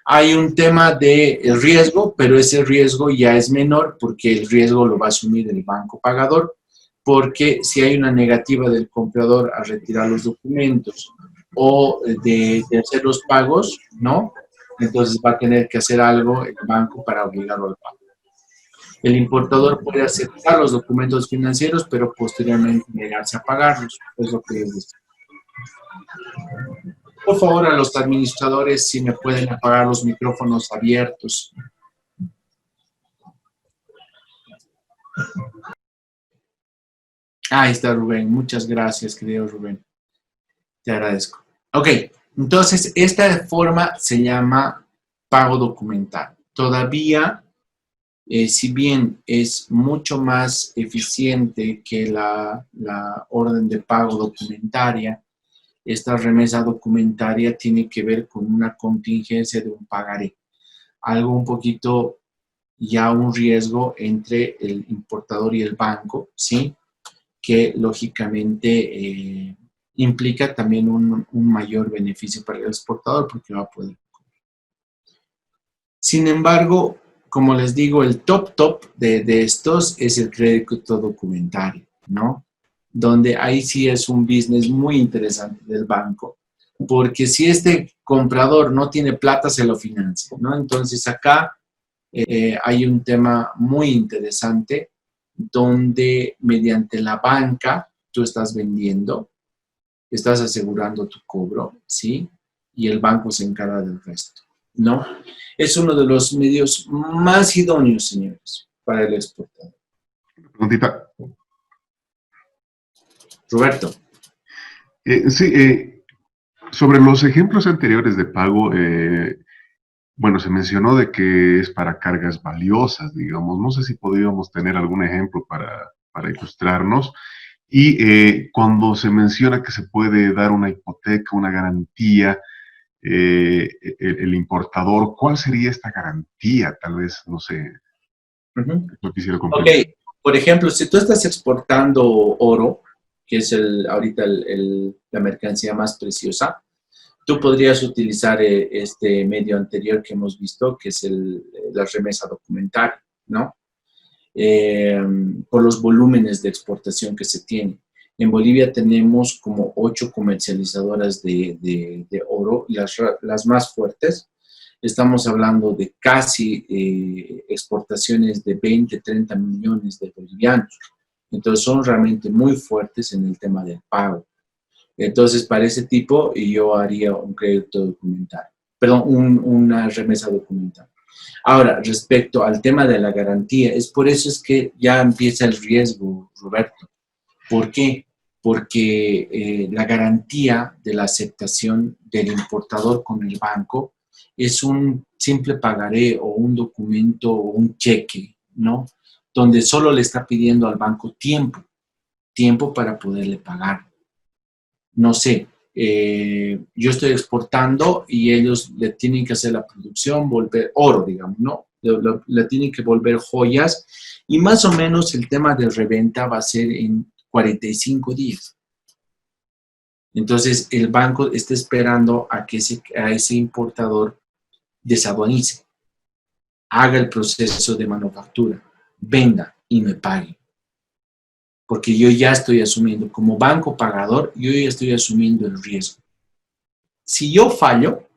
Hay un tema de riesgo, pero ese riesgo ya es menor porque el riesgo lo va a asumir el banco pagador, porque si hay una negativa del comprador a retirar los documentos o de hacer los pagos, ¿no? Entonces va a tener que hacer algo el banco para obligarlo al pago. El importador puede aceptar los documentos financieros, pero posteriormente negarse a pagarlos. Es lo que les digo. Por favor, a los administradores, si me pueden apagar los micrófonos abiertos. Ahí está Rubén. Muchas gracias, querido Rubén. Te agradezco. Ok, entonces esta forma se llama pago documental. Todavía, si bien es mucho más eficiente que la orden de pago documentaria, esta remesa documentaria tiene que ver con una contingencia de un pagaré. Algo un poquito, ya un riesgo entre el importador y el banco, ¿sí? Que lógicamente implica también un mayor beneficio para el exportador porque va a poder. Sin embargo, como les digo, el top de estos es el crédito documentario, ¿no? Donde ahí sí es un business muy interesante del banco, porque si este comprador no tiene plata, se lo financia, ¿no? Entonces acá hay un tema muy interesante donde mediante la banca tú estás vendiendo, estás asegurando tu cobro, ¿sí? Y el banco se encarga del resto, ¿no? Es uno de los medios más idóneos, señores, para el exportador. Preguntita. Roberto. Sí, sobre los ejemplos anteriores de pago, bueno, se mencionó de que es para cargas valiosas, digamos. No sé si podríamos tener algún ejemplo para ilustrarnos. Y cuando se menciona que se puede dar una hipoteca, una garantía, el importador, ¿cuál sería esta garantía? Tal vez, no sé, no quisiera comprender. Ok, por ejemplo, si tú estás exportando oro, que es ahorita la mercancía más preciosa, tú podrías utilizar este medio anterior que hemos visto, que es la remesa documental, ¿no? Por los volúmenes de exportación que se tienen. En Bolivia tenemos como 8 comercializadoras de oro, las más fuertes. Estamos hablando de casi exportaciones de 20, 30 millones de bolivianos. Entonces son realmente muy fuertes en el tema del pago. Entonces, para ese tipo, yo haría un crédito documental, perdón, una remesa documental. Ahora, respecto al tema de la garantía, es por eso es que ya empieza el riesgo, Roberto. ¿Por qué? Porque la garantía de la aceptación del importador con el banco es un simple pagaré o un documento o un cheque, ¿no? Donde solo le está pidiendo al banco tiempo para poderle pagar. No sé, yo estoy exportando y ellos le tienen que hacer la producción, volver oro, digamos, ¿no? Le tienen que volver joyas y más o menos el tema de reventa va a ser en 45 días. Entonces, el banco está esperando a que a ese importador desaduanice, haga el proceso de manufactura, venda y me pague. Porque yo ya estoy asumiendo, como banco pagador, yo ya estoy asumiendo el riesgo. Si yo fallo,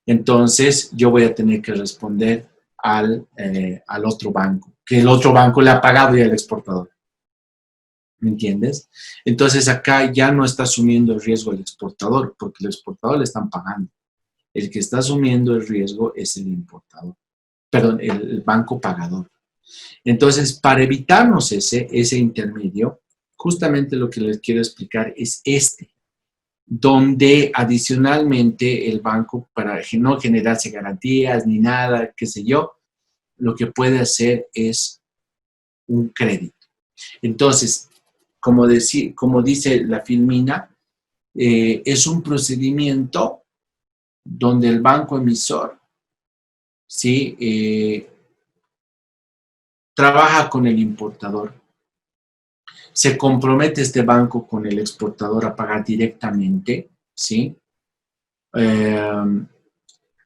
entonces yo voy a tener que responder al otro banco, que el otro banco le ha pagado ya al exportador. ¿Me entiendes? Entonces acá ya no está asumiendo el riesgo el exportador, porque el exportador le están pagando. El que está asumiendo el riesgo es el importador, perdón, el banco pagador. Entonces, para evitarnos ese intermedio, justamente lo que les quiero explicar es donde adicionalmente el banco, para no generarse garantías ni nada, qué sé yo, lo que puede hacer es un crédito. Entonces, como dice la Filmina, es un procedimiento donde el banco emisor, ¿sí? Trabaja con el importador. Se compromete este banco con el exportador a pagar directamente, ¿sí?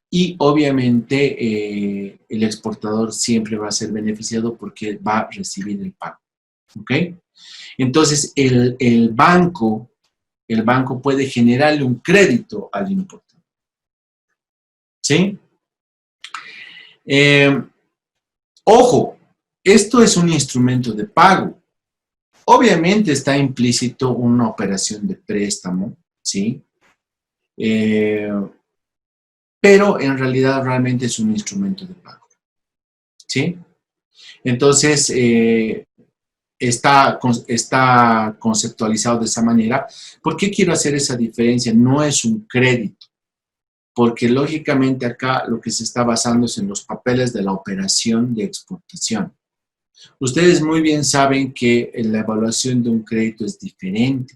Y obviamente el exportador siempre va a ser beneficiado porque va a recibir el pago, ¿ok? Entonces, el banco puede generarle un crédito al importador, ¿sí? Ojo, esto es un instrumento de pago. Obviamente está implícito una operación de préstamo, ¿sí? Pero en realidad realmente es un instrumento de pago, ¿sí? Entonces, está conceptualizado de esa manera. ¿Por qué quiero hacer esa diferencia? No es un crédito, porque lógicamente acá lo que se está basando es en los papeles de la operación de exportación. Ustedes muy bien saben que la evaluación de un crédito es diferente.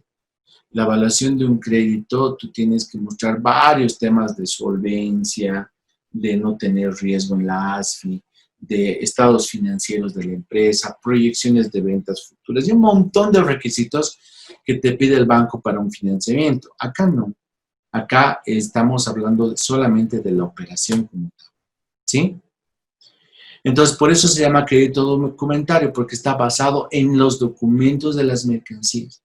La evaluación de un crédito, tú tienes que mostrar varios temas de solvencia, de no tener riesgo en la ASFI, de estados financieros de la empresa, proyecciones de ventas futuras y un montón de requisitos que te pide el banco para un financiamiento. Acá no. Acá estamos hablando solamente de la operación como tal, ¿sí? Entonces, por eso se llama crédito documentario, porque está basado en los documentos de las mercancías.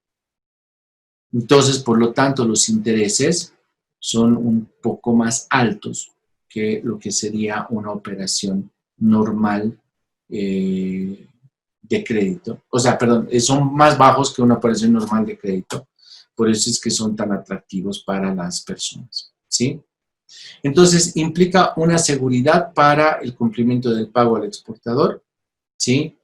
Entonces, por lo tanto, los intereses son un poco más altos que lo que sería una operación normal de crédito. O sea, perdón, son más bajos que una operación normal de crédito. Por eso es que son tan atractivos para las personas, ¿sí? Entonces, implica una seguridad para el cumplimiento del pago al exportador, ¿sí?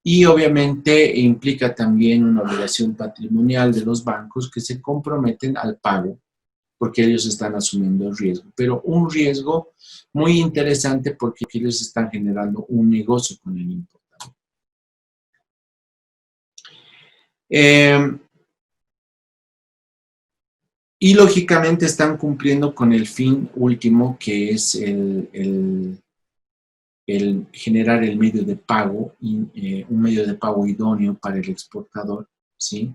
Y obviamente implica también una obligación patrimonial de los bancos que se comprometen al pago porque ellos están asumiendo el riesgo. Pero un riesgo muy interesante porque ellos están generando un negocio con el importador. Y lógicamente están cumpliendo con el fin último que es el generar el medio de pago, un medio de pago idóneo para el exportador, ¿sí?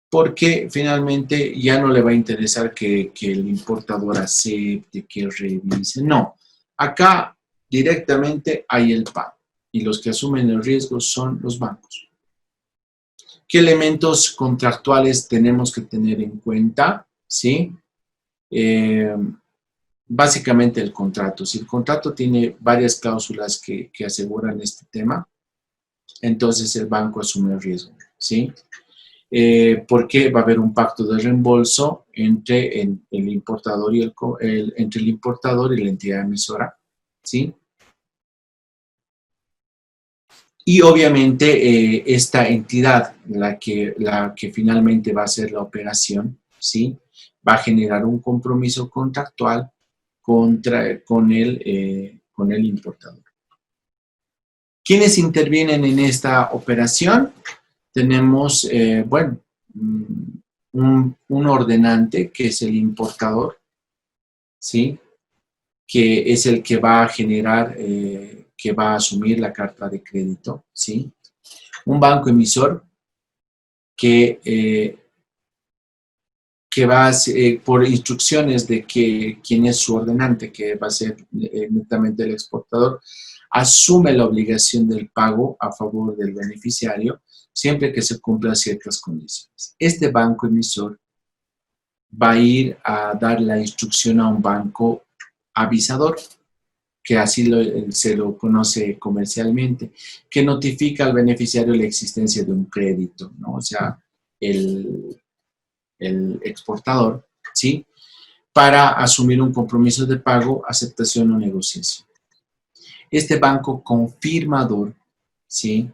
Porque finalmente ya no le va a interesar que el importador acepte, que revise. No, acá directamente hay el pago y los que asumen el riesgo son los bancos. ¿Qué elementos contractuales tenemos que tener en cuenta? ¿Sí? Básicamente el contrato. Si el contrato tiene varias cláusulas que aseguran este tema, entonces el banco asume el riesgo, ¿sí? Porque va a haber un pacto de reembolso entre el importador y entre el importador y la entidad emisora, ¿sí? Y obviamente esta entidad, la que finalmente va a hacer la operación, ¿sí? Va a generar un compromiso contractual con el importador. ¿Quiénes intervienen en esta operación? Tenemos, un ordenante que es el importador, ¿sí? Que es el que va a generar, que va a asumir la carta de crédito, ¿sí? Un banco emisor que va a ser, por instrucciones de quién es su ordenante, que va a ser netamente el exportador, asume la obligación del pago a favor del beneficiario, siempre que se cumplan ciertas condiciones. Este banco emisor va a ir a dar la instrucción a un banco avisador, que así se lo conoce comercialmente, que notifica al beneficiario la existencia de un crédito, ¿no? O sea, el exportador, ¿sí? Para asumir un compromiso de pago, aceptación o negociación. Este banco confirmador, ¿sí?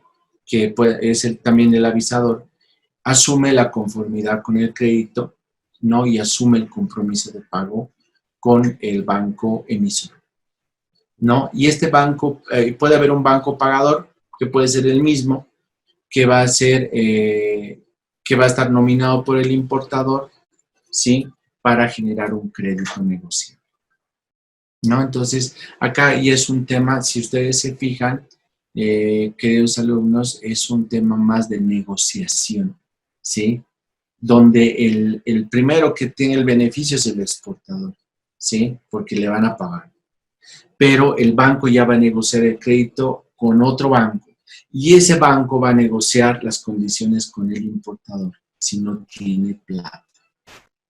Que es también el avisador, asume la conformidad con el crédito, ¿no? Y asume el compromiso de pago con el banco emisor, ¿no? Y este banco, puede haber un banco pagador, que puede ser el mismo, que va a ser, que va a estar nominado por el importador, ¿sí? Para generar un crédito negociado, ¿no? Entonces, acá y es un tema, si ustedes se fijan, queridos alumnos, es un tema más de negociación, ¿sí? Donde el primero que tiene el beneficio es el exportador, ¿sí? Porque le van a pagar. Pero el banco ya va a negociar el crédito con otro banco y ese banco va a negociar las condiciones con el importador si no tiene plata.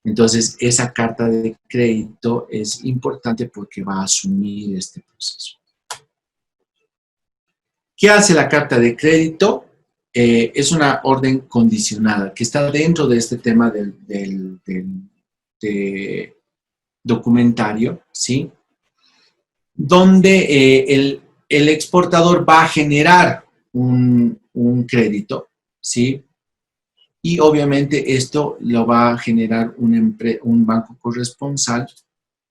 Entonces, esa carta de crédito es importante porque va a asumir este proceso. ¿Qué hace la carta de crédito? Es una orden condicionada que está dentro de este tema de documentario, ¿sí? Donde el exportador va a generar un crédito, ¿sí? Y obviamente esto lo va a generar un banco corresponsal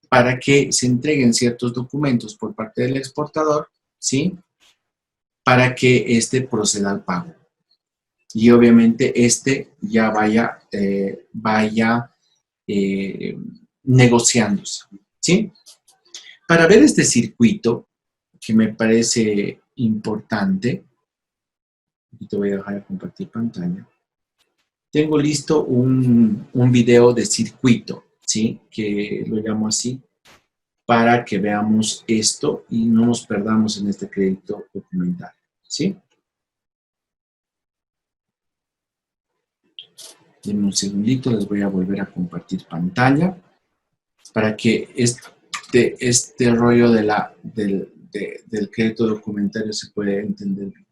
para que se entreguen ciertos documentos por parte del exportador, ¿sí? Para que éste proceda al pago. Y obviamente ya vaya negociándose, ¿sí? Para ver este circuito, ¿ok? que me parece importante. Y te voy a dejar de compartir pantalla. Tengo listo un video de circuito, ¿sí? Que lo llamo así, para que veamos esto y no nos perdamos en este crédito documentario, ¿sí? Denme un segundito, les voy a volver a compartir pantalla para que este rollo del crédito documentario se pueda entender bien.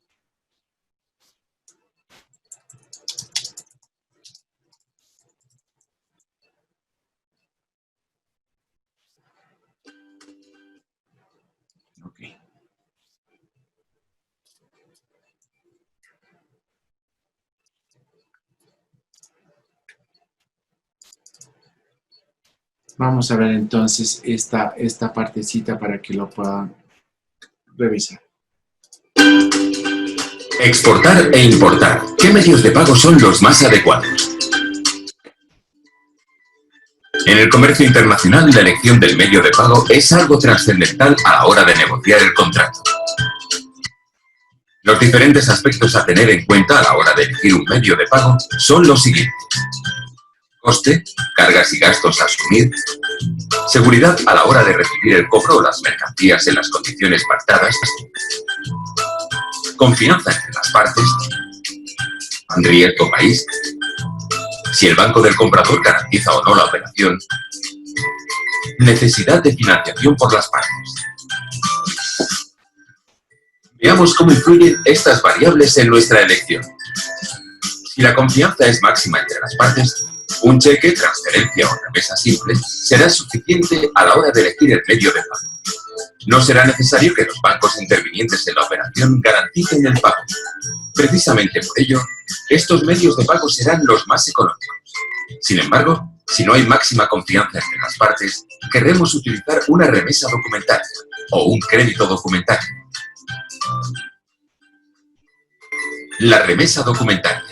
Ok. Vamos a ver entonces esta partecita para que lo puedan revisar. Exportar e importar. ¿Qué medios de pago son los más adecuados? En el comercio internacional, la elección del medio de pago es algo trascendental a la hora de negociar el contrato. Los diferentes aspectos a tener en cuenta a la hora de elegir un medio de pago son los siguientes: coste, cargas y gastos a asumir, seguridad a la hora de recibir el cobro o las mercancías en las condiciones pactadas, confianza entre las partes, riesgo país, si el banco del comprador garantiza o no la operación, necesidad de financiación por las partes. Veamos cómo influyen estas variables en nuestra elección. Si la confianza es máxima entre las partes, un cheque, transferencia o remesa simple será suficiente a la hora de elegir el medio de pago. No será necesario que los bancos intervinientes en la operación garanticen el pago. Precisamente por ello, estos medios de pago serán los más económicos. Sin embargo, si no hay máxima confianza entre las partes, querremos utilizar una remesa documentaria o un crédito documentario. La remesa documentaria.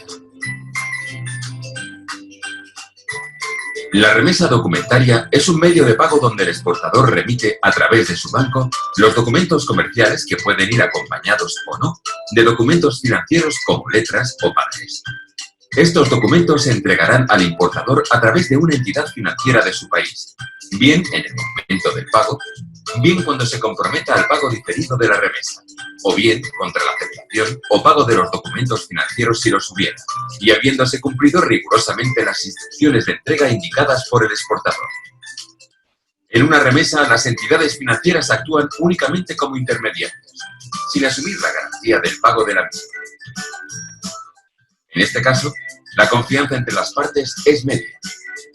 La remesa documentaria es un medio de pago donde el exportador remite a través de su banco los documentos comerciales que pueden ir acompañados o no de documentos financieros como letras o papeles. Estos documentos se entregarán al importador a través de una entidad financiera de su país, bien en el momento del pago, bien cuando se comprometa al pago diferido de la remesa, o bien contra la aceptación o pago de los documentos financieros si los hubiera, y habiéndose cumplido rigurosamente las instrucciones de entrega indicadas por el exportador. En una remesa, las entidades financieras actúan únicamente como intermediarias, sin asumir la garantía del pago de la misma. En este caso, la confianza entre las partes es media,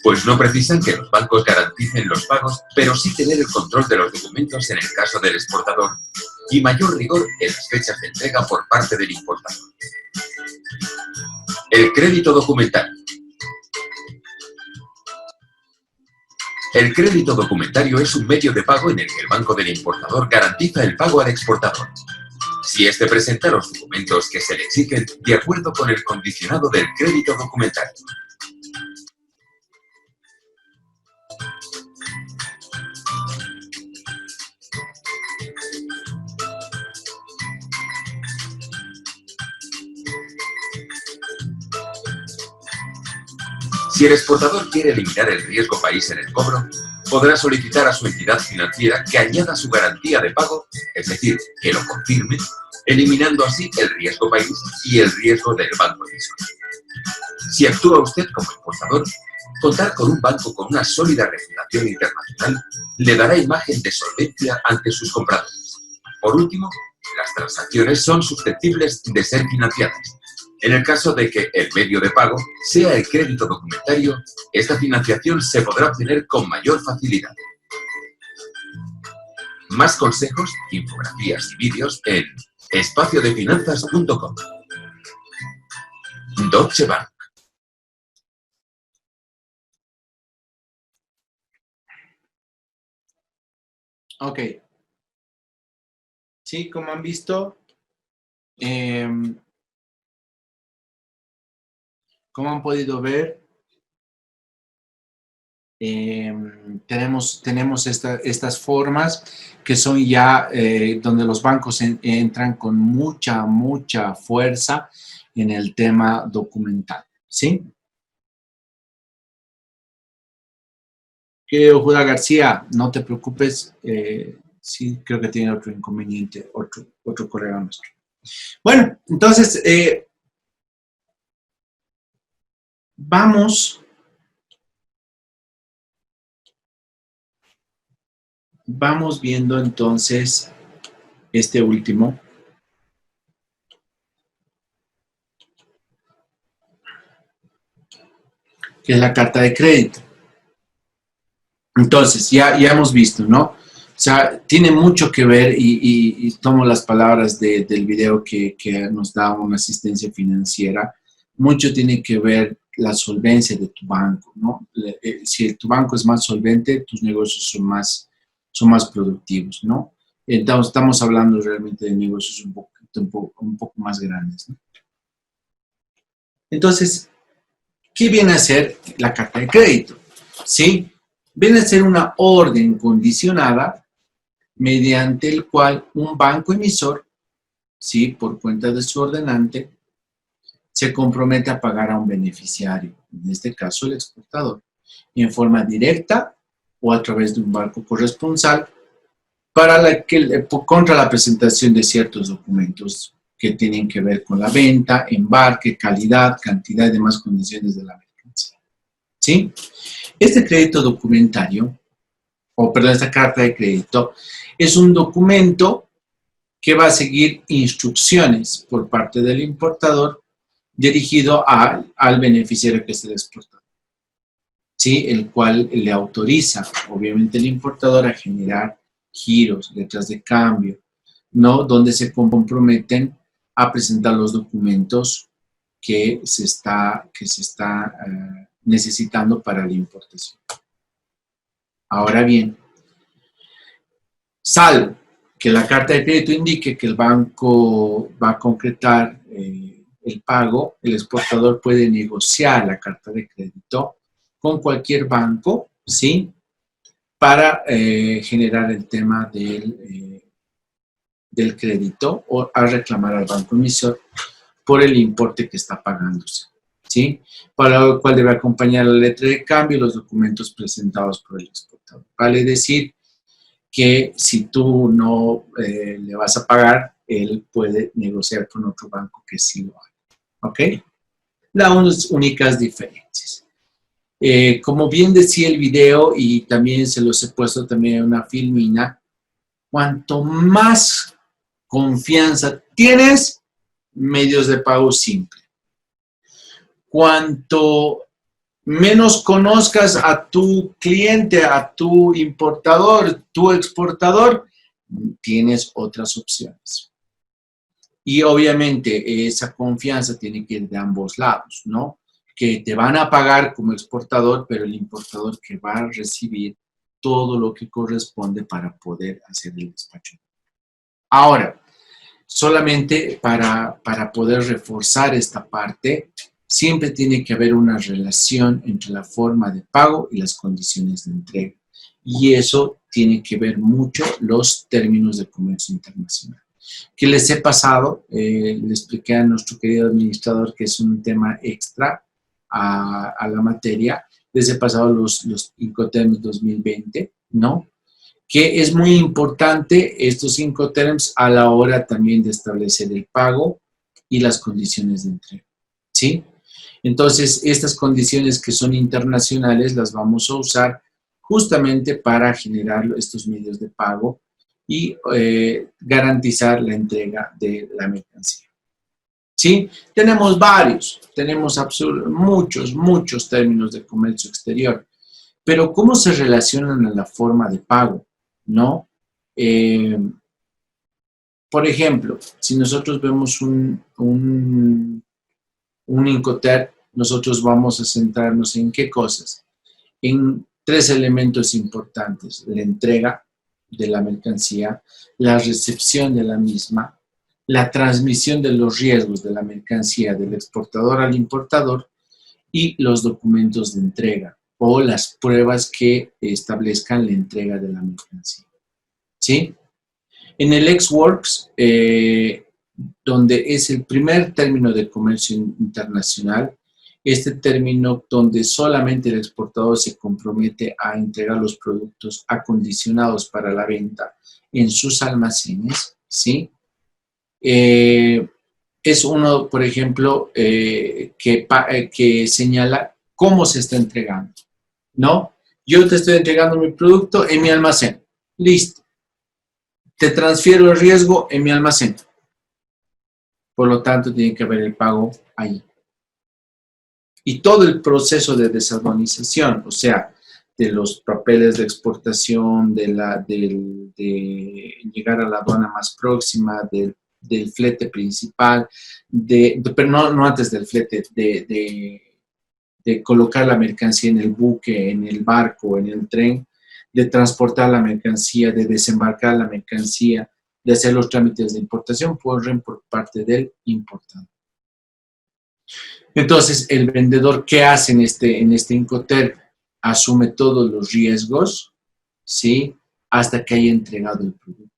pues no precisan que los bancos garanticen los pagos, pero sí tener el control de los documentos en el caso del exportador y mayor rigor en las fechas de entrega por parte del importador. El crédito documentario. El crédito documentario es un medio de pago en el que el banco del importador garantiza el pago al exportador, si éste presenta los documentos que se le exigen de acuerdo con el condicionado del crédito documentario. Si el exportador quiere eliminar el riesgo país en el cobro, podrá solicitar a su entidad financiera que añada su garantía de pago, es decir, que lo confirme, eliminando así el riesgo país y el riesgo del banco emisor. Si actúa usted como importador, contar con un banco con una sólida reputación internacional le dará imagen de solvencia ante sus compradores. Por último, las transacciones son susceptibles de ser financiadas. En el caso de que el medio de pago sea el crédito documentario, esta financiación se podrá obtener con mayor facilidad. Más consejos, infografías y vídeos en espaciodefinanzas.com. Deutsche Bank. Ok. Sí, como han visto, como han podido ver, tenemos estas formas que son ya donde los bancos entran con mucha fuerza en el tema documental, ¿sí? Querido Judá García, no te preocupes, sí, creo que tiene otro inconveniente, otro colega nuestro. Bueno, entonces, vamos viendo entonces este último. Que es la carta de crédito. Entonces, ya hemos visto, ¿no? O sea, tiene mucho que ver, y tomo las palabras del video que nos da una asistencia financiera, mucho tiene que ver la solvencia de tu banco, ¿no? Si tu banco es más solvente, tus negocios son más productivos, ¿no? Entonces, estamos hablando realmente de negocios un poco más grandes, ¿no? Entonces, ¿qué viene a ser la carta de crédito? ¿Sí? Viene a ser una orden condicionada mediante el cual un banco emisor, ¿sí?, por cuenta de su ordenante, se compromete a pagar a un beneficiario, en este caso el exportador, en forma directa o a través de un banco corresponsal contra la presentación de ciertos documentos que tienen que ver con la venta, embarque, calidad, cantidad y demás condiciones de la mercancía. ¿Sí? Este crédito documentario, esta carta de crédito, es un documento que va a seguir instrucciones por parte del importador dirigido al beneficiario que es el exportador, ¿sí? El cual le autoriza, obviamente, el importador a generar giros, letras de cambio, ¿no? Donde se comprometen a presentar los documentos que se está necesitando para la importación. Ahora bien, salvo que la carta de crédito indique que el banco va a concretar el pago, el exportador puede negociar la carta de crédito con cualquier banco, ¿sí?, para generar el tema del crédito o a reclamar al banco emisor por el importe que está pagándose, ¿sí? Para lo cual debe acompañar la letra de cambio y los documentos presentados por el exportador. Vale decir que si tú no le vas a pagar, él puede negociar con otro banco que sí lo haga, ¿ok? Las únicas diferencias. Como bien decía el video, y también se los he puesto también en una filmina, cuanto más confianza tienes, medios de pago simple. Cuanto menos conozcas a tu cliente, a tu importador, tu exportador, tienes otras opciones. Y obviamente esa confianza tiene que ir de ambos lados, ¿no? Que te van a pagar como exportador, pero el importador que va a recibir todo lo que corresponde para poder hacer el despacho. Ahora, solamente para poder reforzar esta parte, siempre tiene que haber una relación entre la forma de pago y las condiciones de entrega. Y eso tiene que ver mucho los términos de comercio internacional. Que les he pasado, le expliqué a nuestro querido administrador que es un tema extra a la materia. Les he pasado los Incoterms 2020, ¿no? Que es muy importante estos Incoterms a la hora también de establecer el pago y las condiciones de entrega, ¿sí? Entonces, estas condiciones que son internacionales las vamos a usar justamente para generar estos medios de pago y garantizar la entrega de la mercancía. ¿Sí? Tenemos muchos términos de comercio exterior, pero ¿cómo se relacionan a la forma de pago? ¿No? Por ejemplo, si nosotros vemos un Incoterm, nosotros vamos a centrarnos en qué cosas. En 3 elementos importantes: la entrega de la mercancía, la recepción de la misma, la transmisión de los riesgos de la mercancía del exportador al importador y los documentos de entrega, o las pruebas que establezcan la entrega de la mercancía. ¿Sí? En el ex-works, donde es el primer término de comercio internacional, este término donde solamente el exportador se compromete a entregar los productos acondicionados para la venta en sus almacenes, ¿sí? Es uno, por ejemplo, que señala cómo se está entregando, ¿no? Yo te estoy entregando mi producto en mi almacén. Listo. Te transfiero el riesgo en mi almacén. Por lo tanto, tiene que haber el pago ahí. Y todo el proceso de desaduanización, o sea, de los papeles de exportación, de llegar a la aduana más próxima, del flete principal, pero no antes del flete, de colocar la mercancía en el buque, en el barco, en el tren, de transportar la mercancía, de desembarcar la mercancía, de hacer los trámites de importación por parte del importador. Entonces, el vendedor, ¿qué hace en este Incoterm? Asume todos los riesgos, ¿sí? Hasta que haya entregado el producto.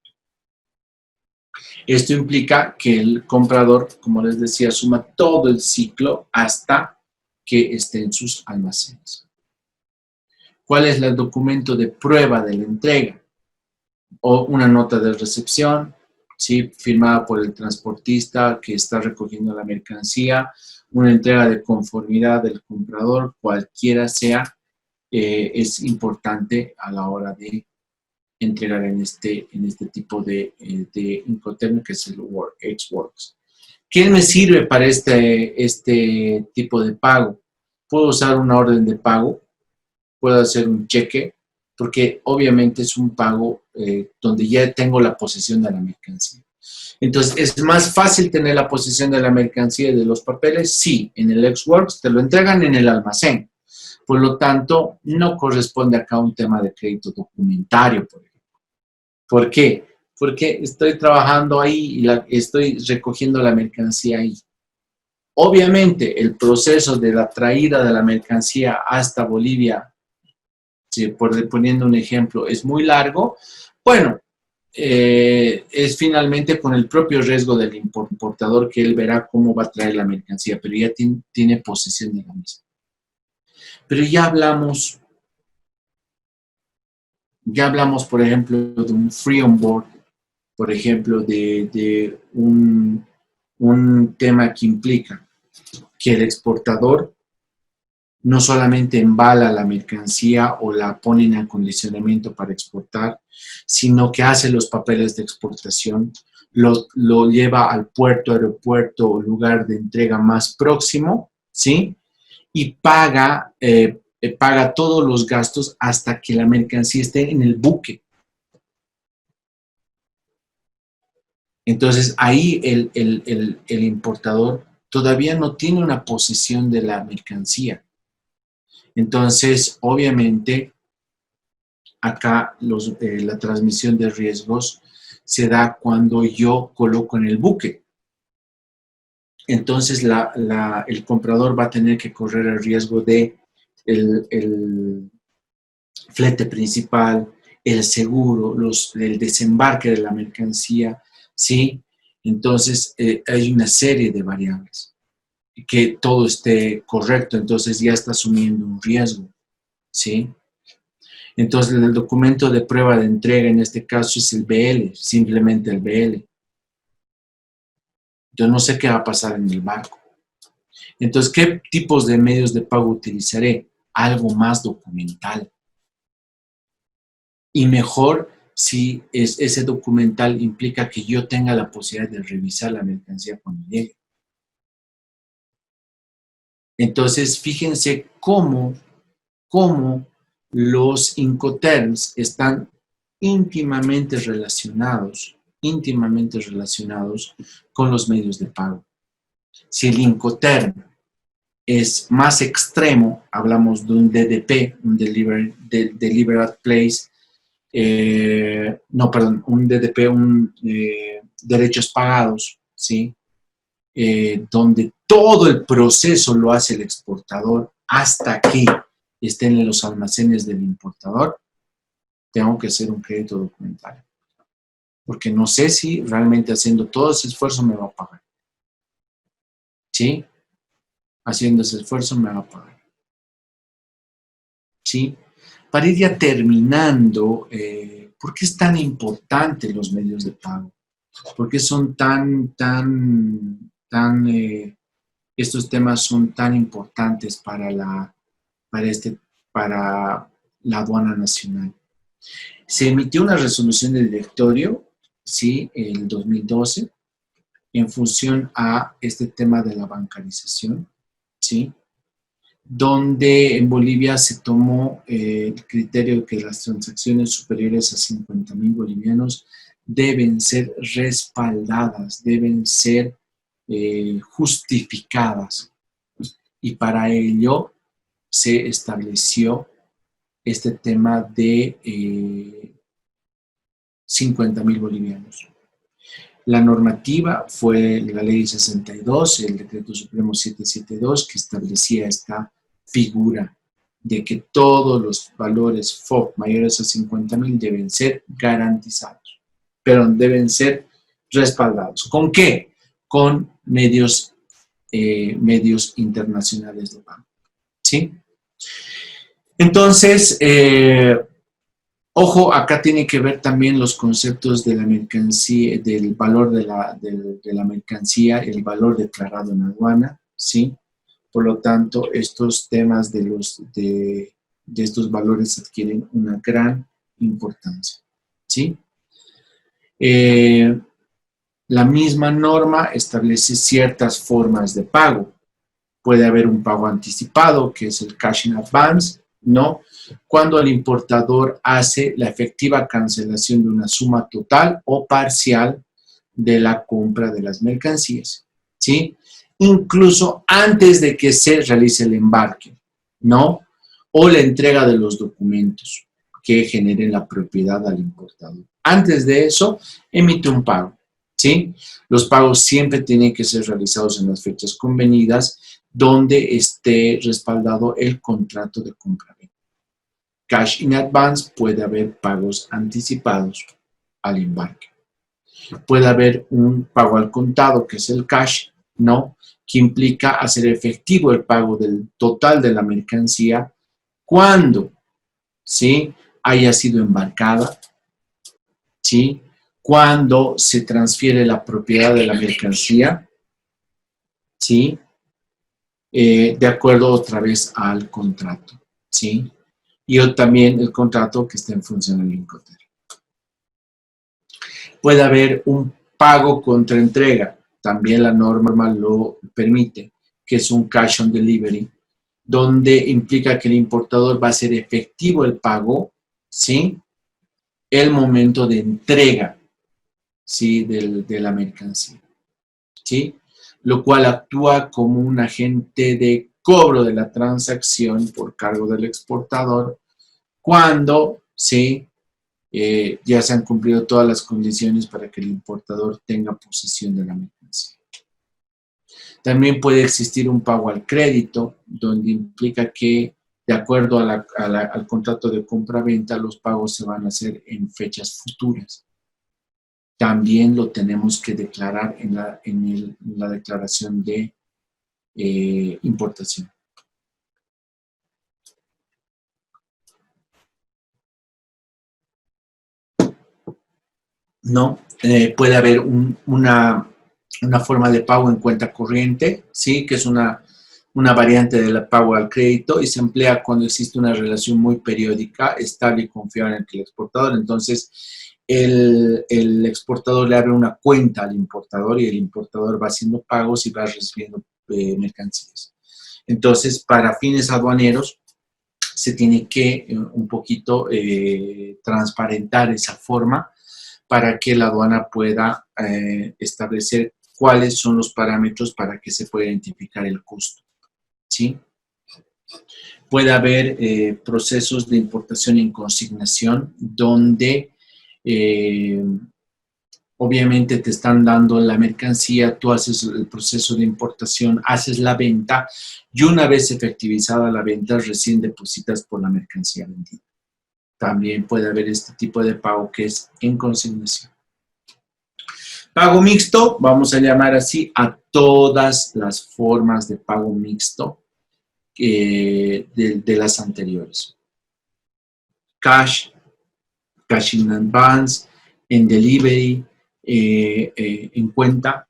Esto implica que el comprador, como les decía, asuma todo el ciclo hasta que esté en sus almacenes. ¿Cuál es el documento de prueba de la entrega? O una nota de recepción, ¿sí? Firmada por el transportista que está recogiendo la mercancía, una entrega de conformidad del comprador, cualquiera sea, es importante a la hora de entregar en este tipo de Incoterm, que es el ex-works. ¿Qué me sirve para este tipo de pago? Puedo usar una orden de pago, puedo hacer un cheque, porque obviamente es un pago donde ya tengo la posesión de la mercancía. Entonces, ¿es más fácil tener la posesión de la mercancía y de los papeles? Sí, en el ex-works te lo entregan en el almacén. Por lo tanto, no corresponde acá un tema de crédito documentario, por ejemplo. ¿Por qué? Porque estoy trabajando ahí y estoy recogiendo la mercancía ahí. Obviamente, el proceso de la traída de la mercancía hasta Bolivia, ¿sí? Poniendo un ejemplo, es muy largo. Bueno, es finalmente con el propio riesgo del importador que él verá cómo va a traer la mercancía, pero ya tiene posesión de la misma. Pero ya hablamos, por ejemplo, de un free on board, por ejemplo, de un tema que implica que el exportador no solamente embala la mercancía o la pone en acondicionamiento para exportar, sino que hace los papeles de exportación, lo lleva al puerto, aeropuerto o lugar de entrega más próximo, ¿sí? Y paga todos los gastos hasta que la mercancía esté en el buque. Entonces, ahí el importador todavía no tiene una posesión de la mercancía. Entonces, obviamente, acá la transmisión de riesgos se da cuando yo coloco en el buque. Entonces, el comprador va a tener que correr el riesgo de el flete principal, el seguro, el desembarque de la mercancía, ¿sí? Entonces, hay una serie de variables. Que todo esté correcto, entonces ya está asumiendo un riesgo, ¿sí? Entonces, el documento de prueba de entrega en este caso es el BL, simplemente el BL. Yo no sé qué va a pasar en el barco. Entonces, ¿qué tipos de medios de pago utilizaré? Algo más documental. Y mejor si ese documental implica que yo tenga la posibilidad de revisar la mercancía cuando llegue. Entonces, fíjense cómo los Incoterms están íntimamente relacionados con los medios de pago. Si el Incoterm es más extremo, hablamos de un DDP, un Delivered Place, un DDP, derechos pagados, ¿sí? Donde todo el proceso lo hace el exportador hasta que estén en los almacenes del importador, tengo que hacer un crédito documentario. Porque no sé si realmente haciendo todo ese esfuerzo me va a pagar. ¿Sí? Haciendo ese esfuerzo me va a pagar. ¿Sí? Para ir ya terminando, ¿por qué es tan importante los medios de pago? ¿Por qué son estos temas son tan importantes para la aduana nacional? Se emitió una resolución del directorio, ¿sí? El 2012, en función a este tema de la bancarización, ¿sí? Donde en Bolivia se tomó el criterio de que las transacciones superiores a 50.000 bolivianos deben ser respaldadas, deben ser justificadas. Y para ello se estableció este tema de 50.000 bolivianos. La normativa fue la Ley 62, el Decreto Supremo 772, que establecía esta figura de que todos los valores FOB mayores a 50.000 deben ser garantizados, pero deben ser respaldados. ¿Con qué? Con medios internacionales de pago. ¿Sí? Entonces, ojo, acá tiene que ver también los conceptos de la mercancía, del valor de la mercancía, el valor declarado en aduana, ¿sí? Por lo tanto, estos temas de estos valores adquieren una gran importancia, ¿sí? La misma norma establece ciertas formas de pago. Puede haber un pago anticipado, que es el cash in advance, ¿no? Cuando el importador hace la efectiva cancelación de una suma total o parcial de la compra de las mercancías, ¿sí? Incluso antes de que se realice el embarque, ¿no? O la entrega de los documentos que generen la propiedad al importador. Antes de eso, emite un pago, ¿sí? Los pagos siempre tienen que ser realizados en las fechas convenidas, donde esté respaldado el contrato de compra-venta. Cash in advance, puede haber pagos anticipados al embarque. Puede haber un pago al contado, que es el cash, ¿no? Que implica hacer efectivo el pago del total de la mercancía cuando, ¿sí? Haya sido embarcada, ¿sí? Cuando se transfiere la propiedad de la mercancía, ¿sí? De acuerdo otra vez al contrato, ¿sí? Y también el contrato que está en función del Incoterm. Puede haber un pago contra entrega, también la norma lo permite, que es un cash on delivery, donde implica que el importador va a hacer efectivo el pago, ¿sí? El momento de entrega, ¿sí? De la mercancía, ¿sí? Lo cual actúa como un agente de cobro de la transacción por cargo del exportador cuando, ¿sí? Ya se han cumplido todas las condiciones para que el importador tenga posesión de la mercancía. También puede existir un pago al crédito, donde implica que, de acuerdo al contrato de compra-venta, los pagos se van a hacer en fechas futuras. También lo tenemos que declarar en la declaración de importación. No, puede haber una forma de pago en cuenta corriente, ¿sí? Que es una variante del pago al crédito y se emplea cuando existe una relación muy periódica, estable y confiable entre el exportador. Entonces, el exportador le abre una cuenta al importador y el importador va haciendo pagos y va recibiendo mercancías. Entonces, para fines aduaneros, se tiene que un poquito transparentar esa forma para que la aduana pueda establecer cuáles son los parámetros para que se pueda identificar el costo, ¿sí? Puede haber procesos de importación en consignación donde Obviamente te están dando la mercancía, tú haces el proceso de importación, haces la venta y una vez efectivizada la venta, recién depositas por la mercancía vendida. También puede haber este tipo de pago que es en consignación. Pago mixto, vamos a llamar así a todas las formas de pago mixto de las anteriores. Cash in advance, en delivery, en cuenta.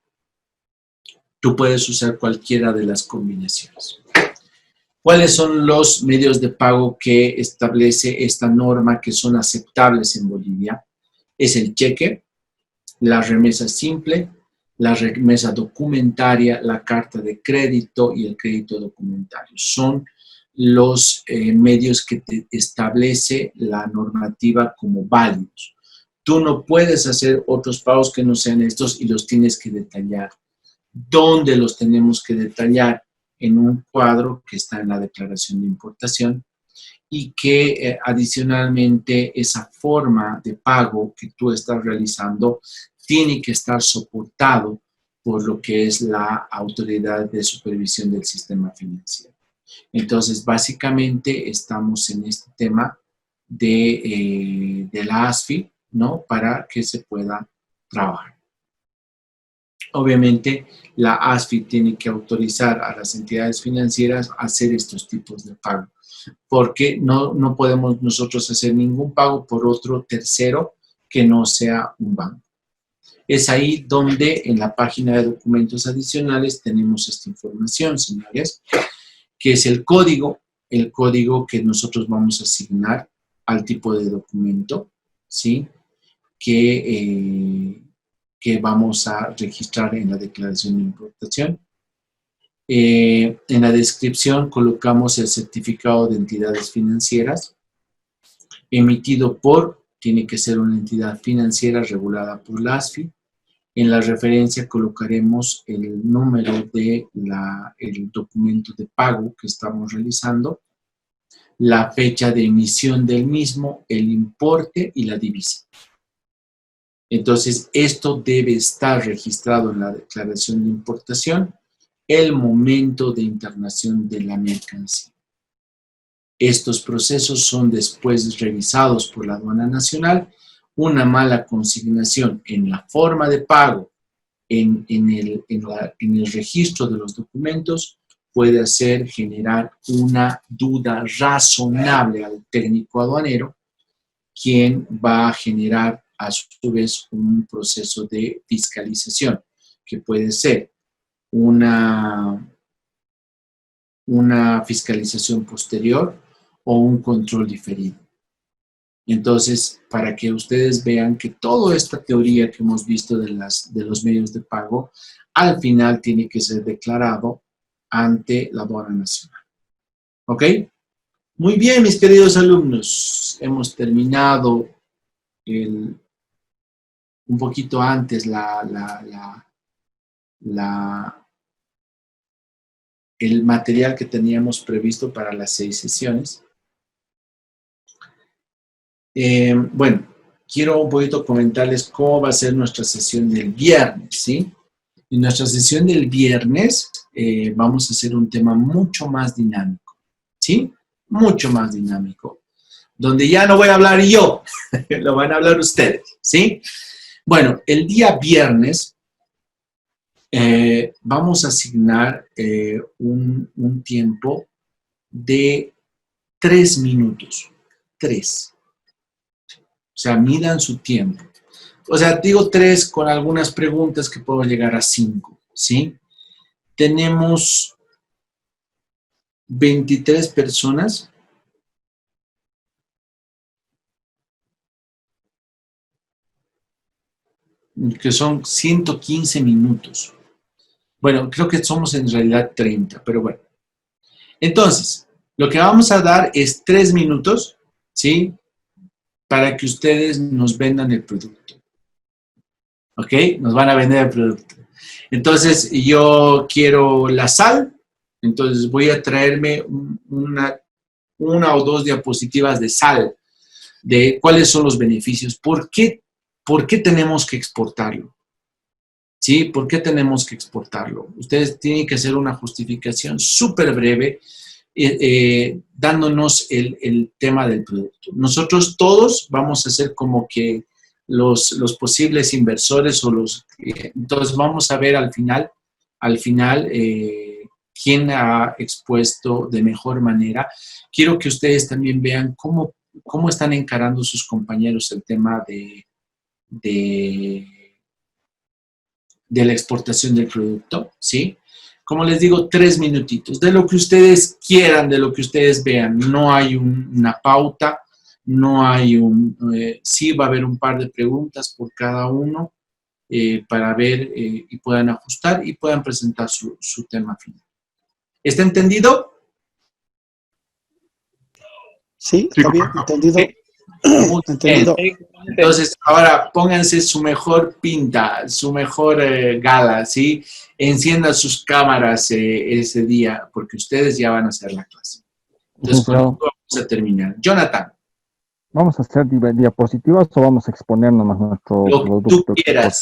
Tú puedes usar cualquiera de las combinaciones. ¿Cuáles son los medios de pago que establece esta norma que son aceptables en Bolivia? Es el cheque, la remesa simple, la remesa documentaria, la carta de crédito y el crédito documentario. Son los medios que te establece la normativa como válidos. Tú no puedes hacer otros pagos que no sean estos y los tienes que detallar. ¿Dónde los tenemos que detallar? En un cuadro que está en la declaración de importación y que adicionalmente esa forma de pago que tú estás realizando tiene que estar soportado por lo que es la autoridad de supervisión del sistema financiero. Entonces, básicamente estamos en este tema de la ASFI, ¿no? Para que se pueda trabajar. Obviamente, la ASFI tiene que autorizar a las entidades financieras a hacer estos tipos de pago, porque no podemos nosotros hacer ningún pago por otro tercero que no sea un banco. Es ahí donde en la página de documentos adicionales tenemos esta información, señores, que es el código que nosotros vamos a asignar al tipo de documento, ¿sí? Que vamos a registrar en la declaración de importación. En la descripción colocamos el certificado de entidades financieras emitido por, tiene que ser una entidad financiera regulada por la ASFI. En la referencia colocaremos el número del documento de pago que estamos realizando, la fecha de emisión del mismo, el importe y la divisa. Entonces, esto debe estar registrado en la declaración de importación, el momento de internación de la mercancía. Estos procesos son después revisados por la aduana nacional. Una mala consignación en la forma de pago, en el registro de los documentos, puede hacer generar una duda razonable al técnico aduanero, quien va a generar a su vez un proceso de fiscalización, que puede ser una fiscalización posterior o un control diferido. Entonces, para que ustedes vean que toda esta teoría que hemos visto de los medios de pago, al final tiene que ser declarado ante la aduana nacional. ¿Ok? Muy bien, mis queridos alumnos. Hemos terminado un poquito antes el material que teníamos previsto para las 6 sesiones. Bueno, quiero un poquito comentarles cómo va a ser nuestra sesión del viernes, ¿sí? En nuestra sesión del viernes vamos a hacer un tema mucho más dinámico, ¿sí? Mucho más dinámico, donde ya no voy a hablar yo, lo van a hablar ustedes, ¿sí? Bueno, el día viernes vamos a asignar un tiempo de 3 minutos, 3. O sea, midan su tiempo. O sea, digo 3 con algunas preguntas que puedo llegar a 5, ¿sí? Tenemos 23 personas. Que son 115 minutos. Bueno, creo que somos en realidad 30, pero bueno. Entonces, lo que vamos a dar es 3 minutos, ¿sí? Para que ustedes nos vendan el producto. ¿Ok? Nos van a vender el producto. Entonces, yo quiero la sal. Entonces, voy a traerme una o 2 diapositivas de sal. De cuáles son los beneficios. ¿Por qué ¿por qué tenemos que exportarlo? ¿Sí? ¿Por qué tenemos que exportarlo? Ustedes tienen que hacer una justificación súper breve dándonos el tema del producto. Nosotros todos vamos a ser como que los posibles inversores o entonces vamos a ver al final quién ha expuesto de mejor manera. Quiero que ustedes también vean cómo están encarando sus compañeros el tema de la exportación del producto, ¿sí? Como les digo, 3 minutitos, de lo que ustedes quieran, de lo que ustedes vean. No hay una pauta, no hay sí va a haber un par de preguntas por cada uno para ver y puedan ajustar y puedan presentar su tema final. ¿Está entendido? Sí, está bien, entendido. Muy Entendido. bien. Entonces, ahora pónganse su mejor pinta, su mejor gala, ¿sí? Enciendan sus cámaras ese día, porque ustedes ya van a hacer la clase. Entonces, con esto vamos a terminar. Jonathan. ¿Vamos a hacer diapositivas o vamos a exponer nomás nuestro producto? Lo que tú quieras.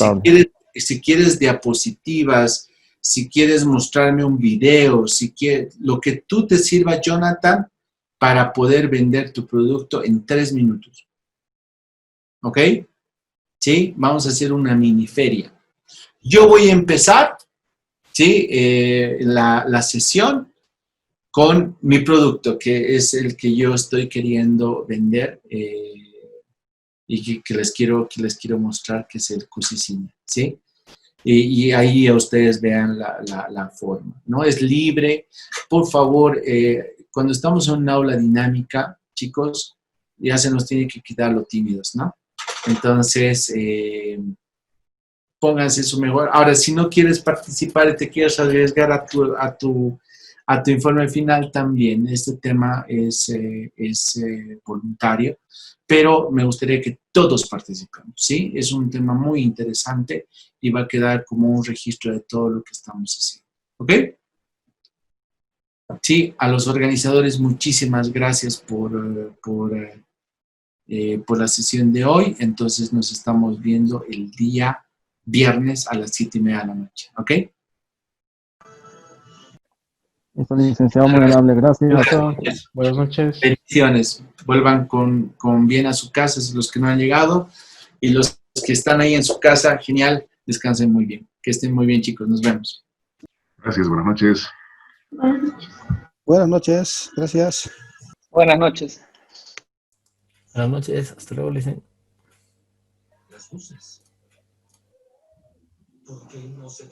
Si quieres diapositivas, si quieres mostrarme un video, si quieres, lo que tú te sirva, Jonathan, para poder vender tu producto en 3 minutos. ¿Ok? ¿Sí? Vamos a hacer una mini feria. Yo voy a empezar, ¿sí? La sesión con mi producto, que es el que yo estoy queriendo vender y que les quiero mostrar, que es el Cusicina, ¿sí? Y ahí a ustedes vean la forma, ¿no? Es libre. Por favor, cuando estamos en una aula dinámica, chicos, ya se nos tiene que quitar lo tímidos, ¿no? Entonces, pónganse su mejor. Ahora, si no quieres participar y te quieres arriesgar a tu informe final, también. Este tema es voluntario, pero me gustaría que todos participemos, ¿sí? Es un tema muy interesante y va a quedar como un registro de todo lo que estamos haciendo, ¿ok? Sí, a los organizadores, muchísimas gracias por la sesión de hoy. Entonces nos estamos viendo el día viernes a las 7:30 de la noche, ¿ok? Eso, licenciado, muy amable, gracias. Buenas noches. Bendiciones. Vuelvan con bien a su casa, los que no han llegado, y los que están ahí en su casa, genial, descansen muy bien. Que estén muy bien, chicos, nos vemos. Gracias, buenas noches. Buenas noches, gracias. Buenas noches. Buenas noches, hasta luego, Licen. Las luces. ¿Por qué no se